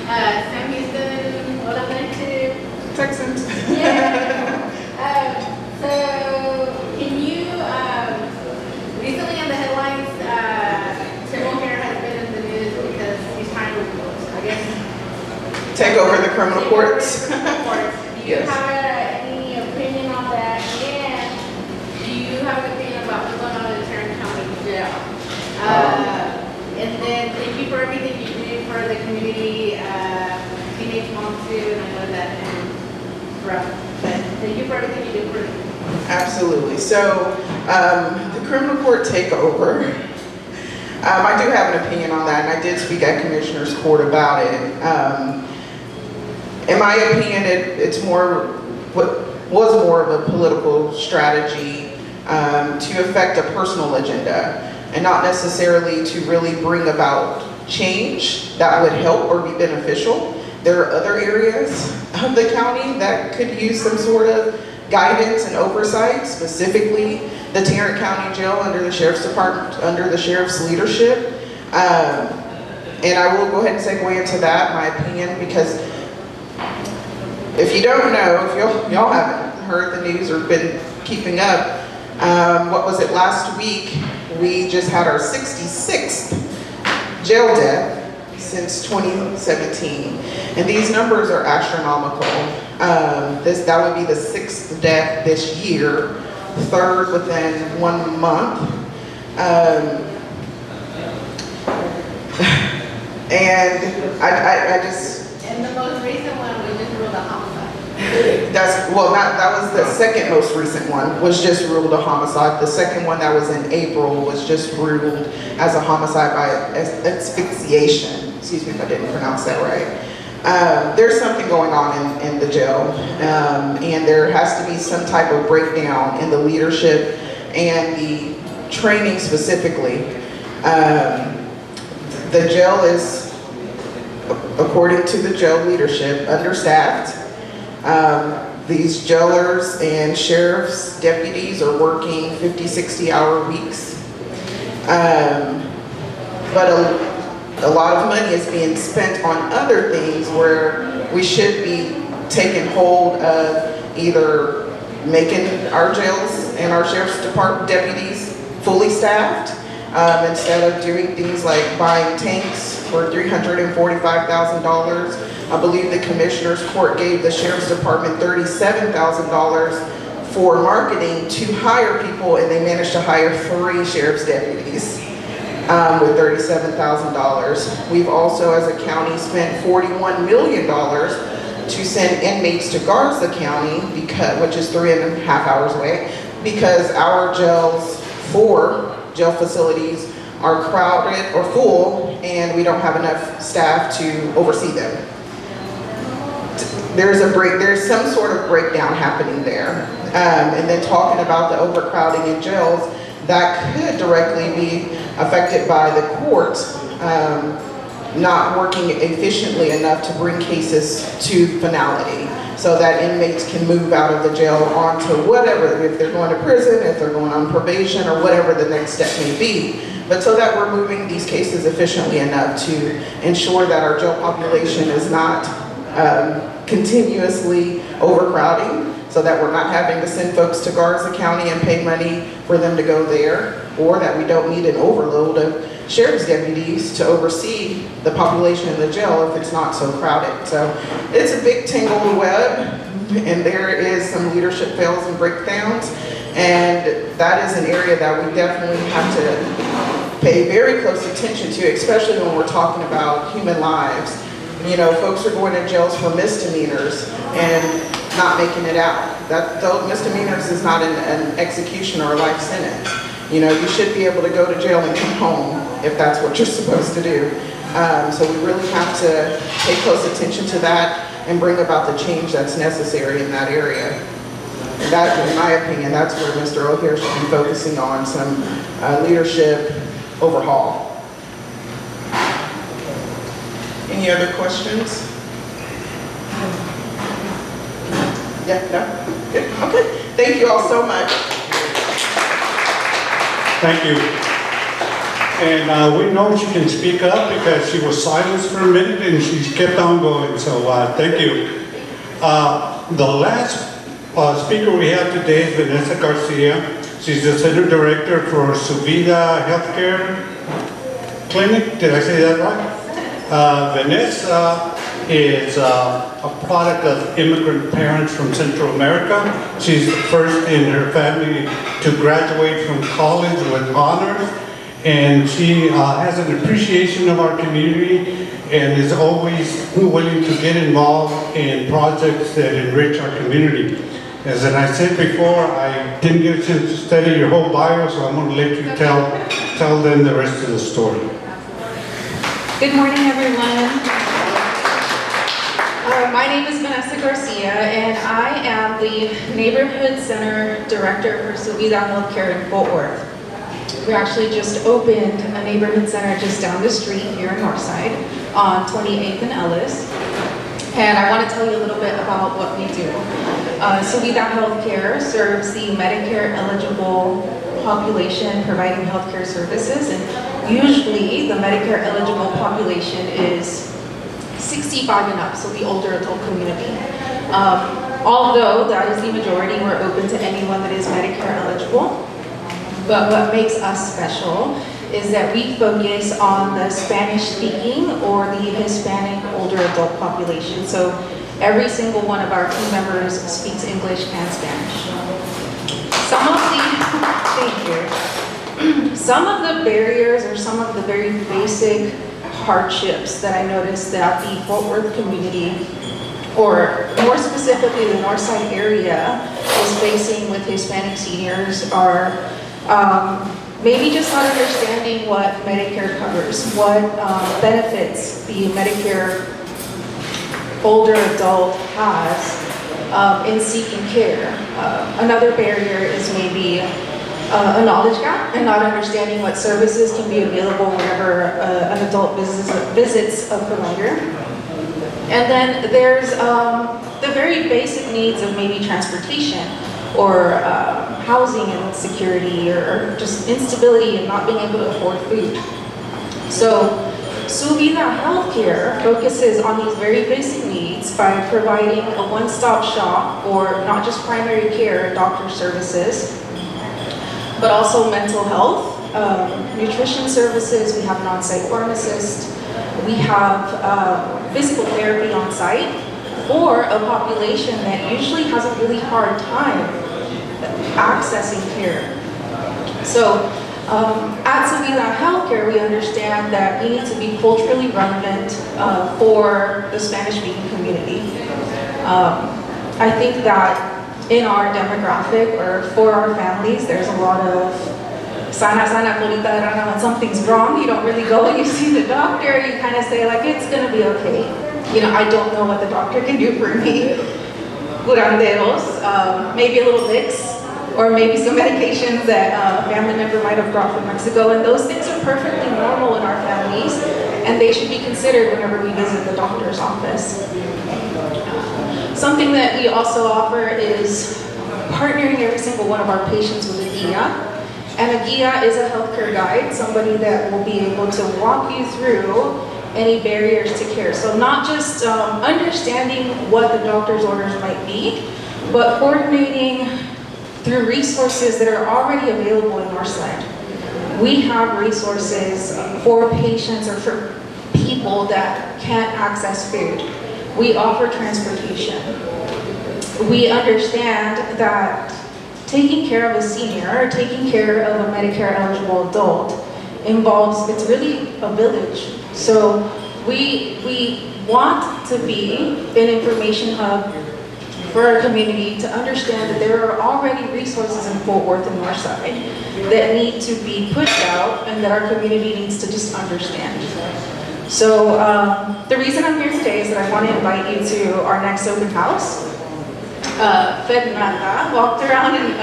Sam Houston, what I'm going to Texans. Yeah. So, can you, recently in the headlines, Tim O'Hare has been in the news because he's trying to, I guess, Take over the criminal courts. Do you Yes. have any opinion on that? And do you have an opinion about what's going on in Tarrant County Jail? And then thank you for everything you do for the community, Teenage Mom too, and I know that and rough. But thank you for everything you do for them. Absolutely. So the criminal court takeover, I do have an opinion on that, and I did speak at Commissioner's Court about it. In my opinion, it's more what was more of a political strategy to affect a personal agenda, and not necessarily to really bring about change that would help or be beneficial. There are other areas of the county that could use some sort of guidance and oversight, specifically the Tarrant County Jail under the Sheriff's Department, under the Sheriff's leadership. And I will go ahead and segue into that, my opinion, because if you don't know, if y'all haven't heard the news or been keeping up, what was it, last week, we just had our 66th jail death since 2017, and these numbers are astronomical. That would be the 6th death this year, 3rd within 1 month. And I just... And the most recent one was just ruled a homicide. That was the second most recent one, was just ruled a homicide. The second one that was in April was just ruled as a homicide by asphyxiation. Excuse me if I didn't pronounce that right. There's something going on in the jail, and there has to be some type of breakdown in the leadership and the training specifically. The jail is, according to the jail leadership, understaffed. These jailers and sheriff's deputies are working 50, 60-hour weeks. But a lot of money is being spent on other things where we should be taking hold of either making our jails and our sheriff's department deputies fully staffed, instead of doing things like buying tanks for $345,000. I believe the Commissioner's Court gave the Sheriff's Department $37,000 for marketing to hire people, and they managed to hire 3 sheriff's deputies with $37,000. We've also, as a county, spent $41 million to send inmates to Garza County, which is 3.5 hours away, because our jails, 4 jail facilities, are crowded or full, and we don't have enough staff to oversee them. there's some sort of breakdown happening there. And then talking about the overcrowding in jails, that could directly be affected by the courts not working efficiently enough to bring cases to finality, so that inmates can move out of the jail onto whatever, if they're going to prison, if they're going on probation, or whatever the next step may be. But so that we're moving these cases efficiently enough to ensure that our jail population is not continuously overcrowding, so that we're not having to send folks to Garza County and pay money for them to go there, or that we don't need an overload of sheriff's deputies to oversee the population in the jail if it's not so crowded. So it's a big tangled web, and there is some leadership fails and breakdowns, and that is an area that we definitely have to pay very close attention to, especially when we're talking about human lives. You know, folks are going to jails for misdemeanors and not making it out. Those misdemeanors is not an execution or a life sentence. You know, you should be able to go to jail and come home if that's what you're supposed to do. So we really have to pay close attention to that and bring about the change that's necessary in that area. And that, in my opinion, that's where Mr. O'Hare should be focusing on some leadership overhaul. Any other questions? Yeah, no? Good, okay. Thank you all so much. Thank you. And we know she can speak up because she was silenced for a minute and she's kept on going, so thank you. The last speaker we have today is Vanessa Garcia. She's the Center Director for Suvida Healthcare Clinic. Did I say that right? Vanessa is a product of immigrant parents from Central America. She's the first in her family to graduate from college with honors, and she has an appreciation of our community and is always willing to get involved in projects that enrich our community. As I said before, I didn't get a chance to study your whole bio, so I'm going to let you tell them the rest of the story. Good morning, everyone. My name is Vanessa Garcia, and I am the Neighborhood Center Director for Suvida Healthcare in Fort Worth. We actually just opened a neighborhood center just down the street here in Northside on 28th and Ellis. And I want to tell you a little bit about what we do. Suvida Healthcare serves the Medicare eligible population providing healthcare services, and usually the Medicare eligible population is 65 and up, so the older adult community. Although that is the majority, we're open to anyone that is Medicare eligible. But what makes us special is that we focus on the Spanish-speaking or the Hispanic older adult population. So every single one of our team members speaks English and Spanish. Some of the barriers or some of the very basic hardships that I noticed that the Fort Worth community, or more specifically the Northside area, is facing with Hispanic seniors are maybe just not understanding what Medicare covers, what benefits the Medicare older adult has in seeking care. Another barrier is maybe a knowledge gap and not understanding what services can be available whenever an adult visits a provider. And then there's the very basic needs of maybe transportation or housing and security, or just instability and not being able to afford food. So Suvida Healthcare focuses on these very basic needs by providing a one-stop shop for not just primary care, doctor services, but also mental health, nutrition services. We have an on-site pharmacist. We have physical therapy on site for a population that usually has a really hard time accessing care. So at Suvida Healthcare, we understand that we need to be culturally relevant for the Spanish-speaking community. I think that in our demographic or for our families, there's a lot of sana, colita de rana, when something's wrong, you don't really go and you see the doctor, you kind of say like, it's gonna be okay. You know, I don't know what the doctor can do for me. Curanderos, maybe a little Vicks, or maybe some medications that a family member might have brought from Mexico, and those things are perfectly normal in our families, and they should be considered whenever we visit the doctor's office. Something that we also offer is partnering every single one of our patients with a guia. And a guia is a healthcare guide, somebody that will be able to walk you through any barriers to care. So not just understanding what the doctor's orders might be, but coordinating through resources that are already available in Northside. We have resources for patients or for people that can't access food. We offer transportation. We understand that taking care of a senior or taking care of a Medicare eligible adult involves, it's really a village. So we want to be an information hub for our community to understand that there are already resources in Fort Worth and Northside that need to be pushed out and that our community needs to just understand. So the reason I'm here today is that I want to invite you to our next open house. Fernanda walked around and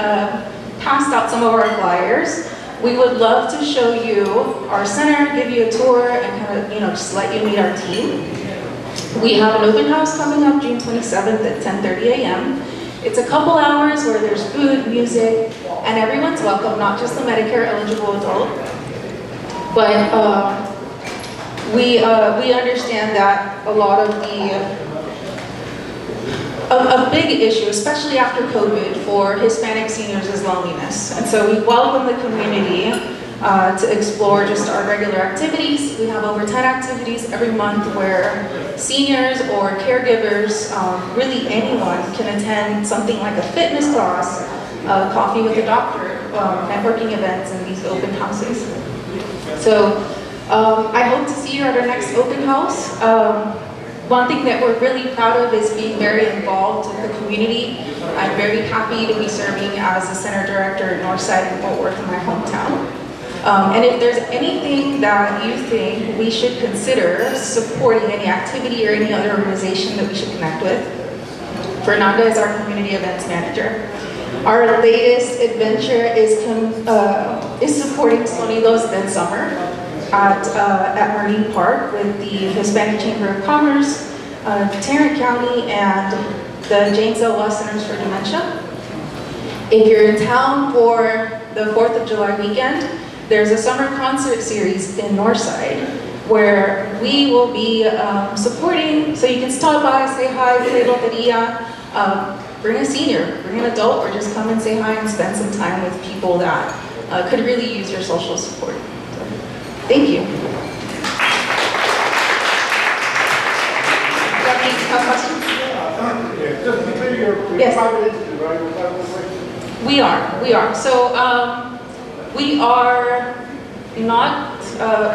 passed out some of our flyers. We would love to show you our center, give you a tour, and kind of, just let you meet our team. We have an open house coming up June 27th at 10:30 a.m. It's a couple hours where there's food, music, and everyone's welcome, not just the Medicare eligible adult. But we understand that a lot of a big issue, especially after COVID, for Hispanic seniors is loneliness. And so we welcome the community to explore just our regular activities. We have over 10 activities every month where seniors or caregivers, really anyone, can attend something like a fitness class, coffee with a doctor, networking events, and these open houses. So I hope to see you at our next open house. One thing that we're really proud of is being very involved with the community. I'm very happy to be serving as the center director at Northside and Fort Worth in my hometown. And if there's anything that you think we should consider supporting, any activity or any other organization that we should connect with, Fernanda is our community events manager. Our latest adventure is supporting Sonidos del Summer at Marine Park with the Hispanic Chamber of Commerce, Tarrant County, and the James L. West Centers for Dementia. If you're in town for the 4th of July weekend, there's a summer concert series in Northside where we will be supporting, so you can stop by, say hi, play loteria, bring a senior, bring an adult, or just come and say hi and spend some time with people that could really use your social support. Thank you. Questions? Just to be clear, you're Yes. private entity, right? You're private corporation? We are. So we are not,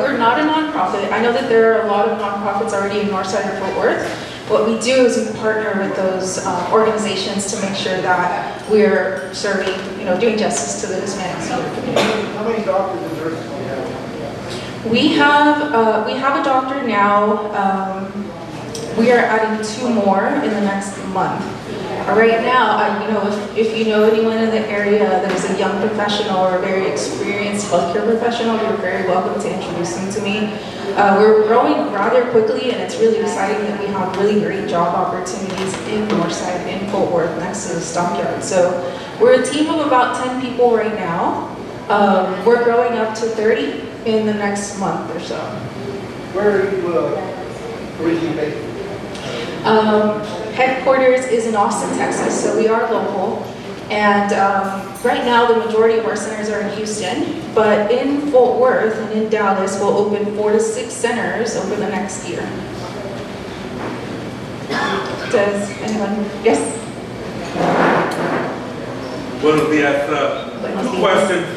we're not a nonprofit. I know that there are a lot of nonprofits already in Northside or Fort Worth. What we do is we partner with those organizations to make sure that we're serving, doing justice to the Hispanic senior community. How many doctors and nurses do you have? We have a doctor now. We are adding 2 more in the next month. Right now, if you know anyone in the area that is a young professional or a very experienced healthcare professional, you're very welcome to introduce them to me. We're growing rather quickly, and it's really exciting that we have really great job opportunities in Northside, in Fort Worth, next to the stockyard. So we're a team of about 10 people right now. We're growing up to 30 in the next month or so. Where are you originally based? Headquarters is in Austin, Texas, so we are local. And right now, the majority of our centers are in Houston, but in Fort Worth and in Dallas, we'll open 4 to 6 centers over the next year. Does anyone? Yes? Buenos dias. 2 questions.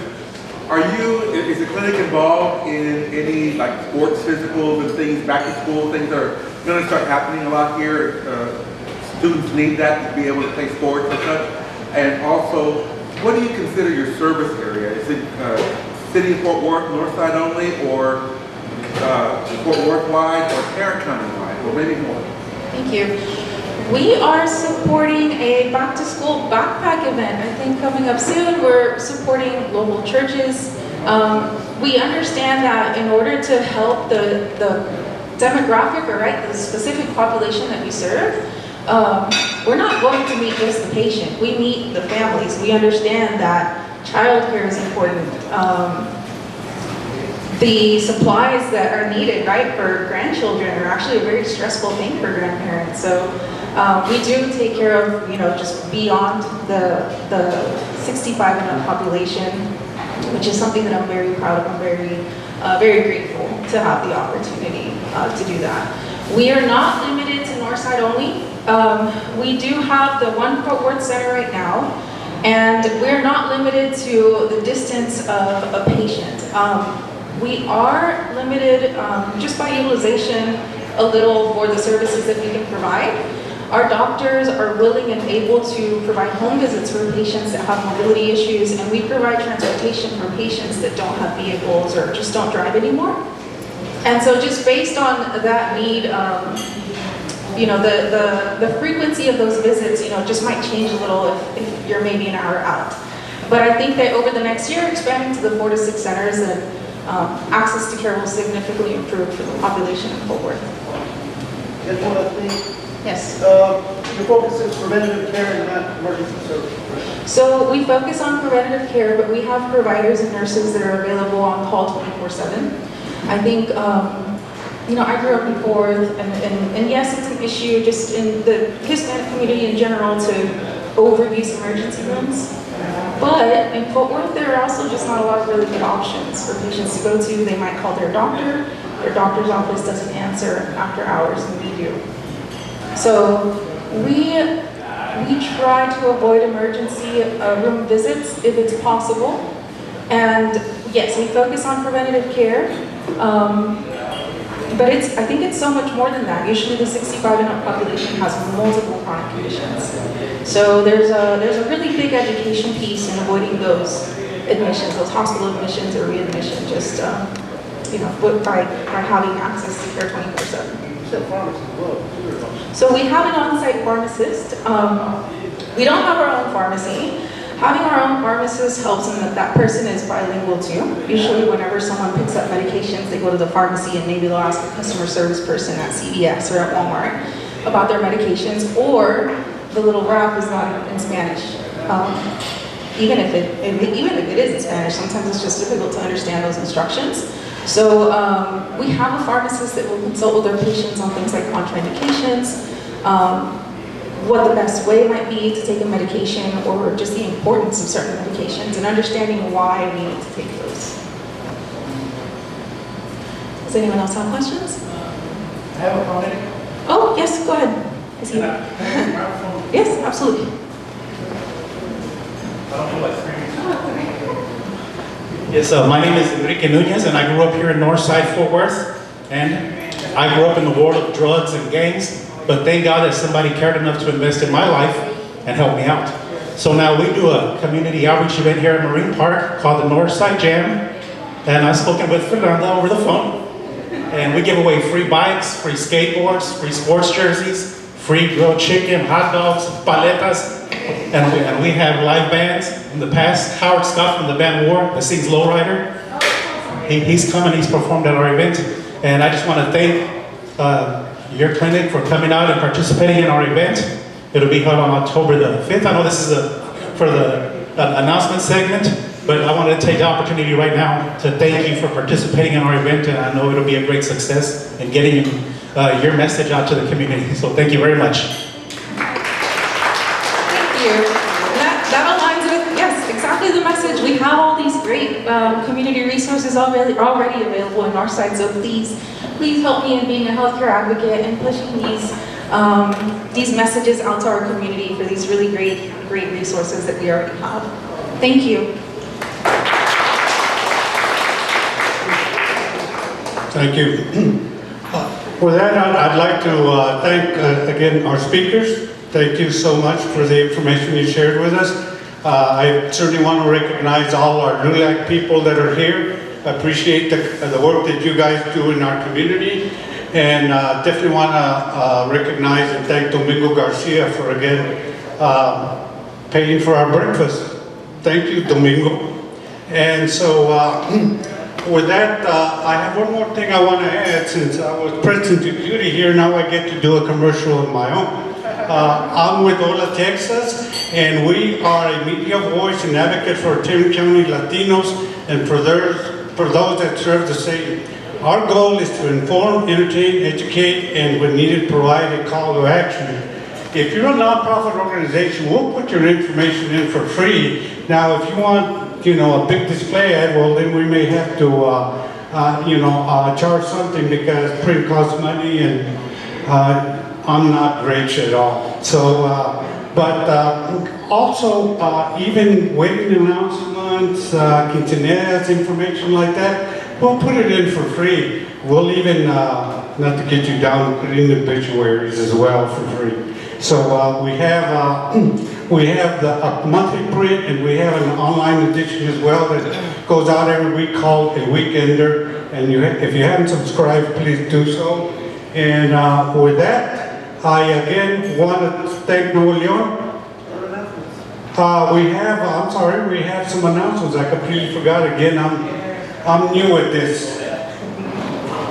Is the clinic involved in any sports physicals and things, back to school things that are going to start happening a lot here? Students need that to be able to play sports and such. And also, what do you consider your service area? Is it City of Fort Worth, north side only, or Fort Worth wide, or Tarrant County wide, or maybe more? Thank you. We are supporting a back-to-school backpack event, I think coming up soon. We're supporting local churches. We understand that in order to help the demographic, or right, the specific population that we serve, we're not going to meet just the patient. We meet the families. We understand that childcare is important. The supplies that are needed, right, for grandchildren are actually a very stressful thing for grandparents. So we do take care of, just beyond the 65 and up population, which is something that I'm very proud of. I'm very grateful to have the opportunity to do that. We are not limited to Northside only. We do have the one Fort Worth Center right now, and we're not limited to the distance of a patient. We are limited just by utilization a little for the services that we can provide. Our doctors are willing and able to provide home visits for patients that have mobility issues, and we provide transportation for patients that don't have vehicles or just don't drive anymore. And so just based on that need, the frequency of those visits, just might change a little if you're maybe an hour out. But I think that over the next year, expanding to the 4 to 6 centers, and access to care will significantly improve for the population of Fort Worth. Just one other thing. Yes. Your focus is preventative care and not emergency service, right? So we focus on preventative care, but we have providers and nurses that are available on call 24/7. I think, I grew up in Fort Worth, and yes, it's an issue just in the Hispanic community in general to overuse emergency rooms. But in Fort Worth, there are also just not a lot of really good options for patients to go to. They might call their doctor's office doesn't answer after hours, and we do. So we try to avoid emergency room visits if it's possible. And yes, we focus on preventative care. But I think it's so much more than that. Usually the 65 and up population has multiple chronic conditions. So there's a really big education piece in avoiding those admissions, those hospital admissions or readmission, just by having access to care 24/7. You said pharmacy as well. So we have an on-site pharmacist. We don't have our own pharmacy. Having our own pharmacist helps in that person is bilingual too. Usually whenever someone picks up medications, they go to the pharmacy and maybe they'll ask a customer service person at CVS or at Walmart about their medications, or the little wrap is not in Spanish. Even if it is in Spanish, sometimes it's just difficult to understand those instructions. So we have a pharmacist that will consult with our patients on things like contraindications, what the best way might be to take a medication, or just the importance of certain medications and understanding why we need to take those. Does anyone else have questions? I have a comment. Oh, yes, go ahead. Is he? Yes, absolutely. Yes, my name is Enrique Nunez, and I grew up here in Northside, Fort Worth. And I grew up in the world of drugs and gangs, but thank God that somebody cared enough to invest in my life and help me out. So now we do a community outreach event here at Marine Park called the Northside Jam. And I've spoken with Fernanda over the phone. And we give away free bikes, free skateboards, free sports jerseys, free grilled chicken, hot dogs, paletas. And we have live bands. In the past, Howard Scott from the band War that sings Lowrider. He's coming, he's performed at our event. And I just want to thank your clinic for coming out and participating in our event. It'll be held on October the 5th. I know this is for the announcement segment, but I wanted to take the opportunity right now to thank you for participating in our event, and I know it'll be a great success in getting your message out to the community. So thank you very much. Thank you. That aligns with, yes, exactly the message. We have all these great community resources already available in Northside, so please help me in being a healthcare advocate and pushing these messages out to our community for these really great resources that we already have. Thank you. Thank you. For that, I'd like to thank again our speakers. Thank you so much for the information you shared with us. I certainly want to recognize all our LULAC people that are here. I appreciate the work that you guys do in our community. And definitely want to recognize and thank Domingo Garcia for again paying for our breakfast. Thank you, Domingo. And so with that, I have one more thing I want to add. Since I was present to duty here, now I get to do a commercial of my own. I'm with Hola Texas, and we are a media voice and advocate for Tarrant County Latinos and for those that serve the same. Our goal is to inform, entertain, educate, and when needed, provide a call to action. If you're a nonprofit organization, we'll put your information in for free. Now, if you want, a big display ad, well, then we may have to, charge something because print costs money, and I'm not rich at all. So, also, even wedding announcements, quinceañeras, information like that, we'll put it in for free. We'll even, not to get you down, put in obituaries as well for free. So we have the monthly print, and we have an online edition as well that goes out every week called A Weekender. And if you haven't subscribed, please do so. And with that, I again want to thank Nuevo Leon. We have some announcements. I completely forgot again. I'm new at this.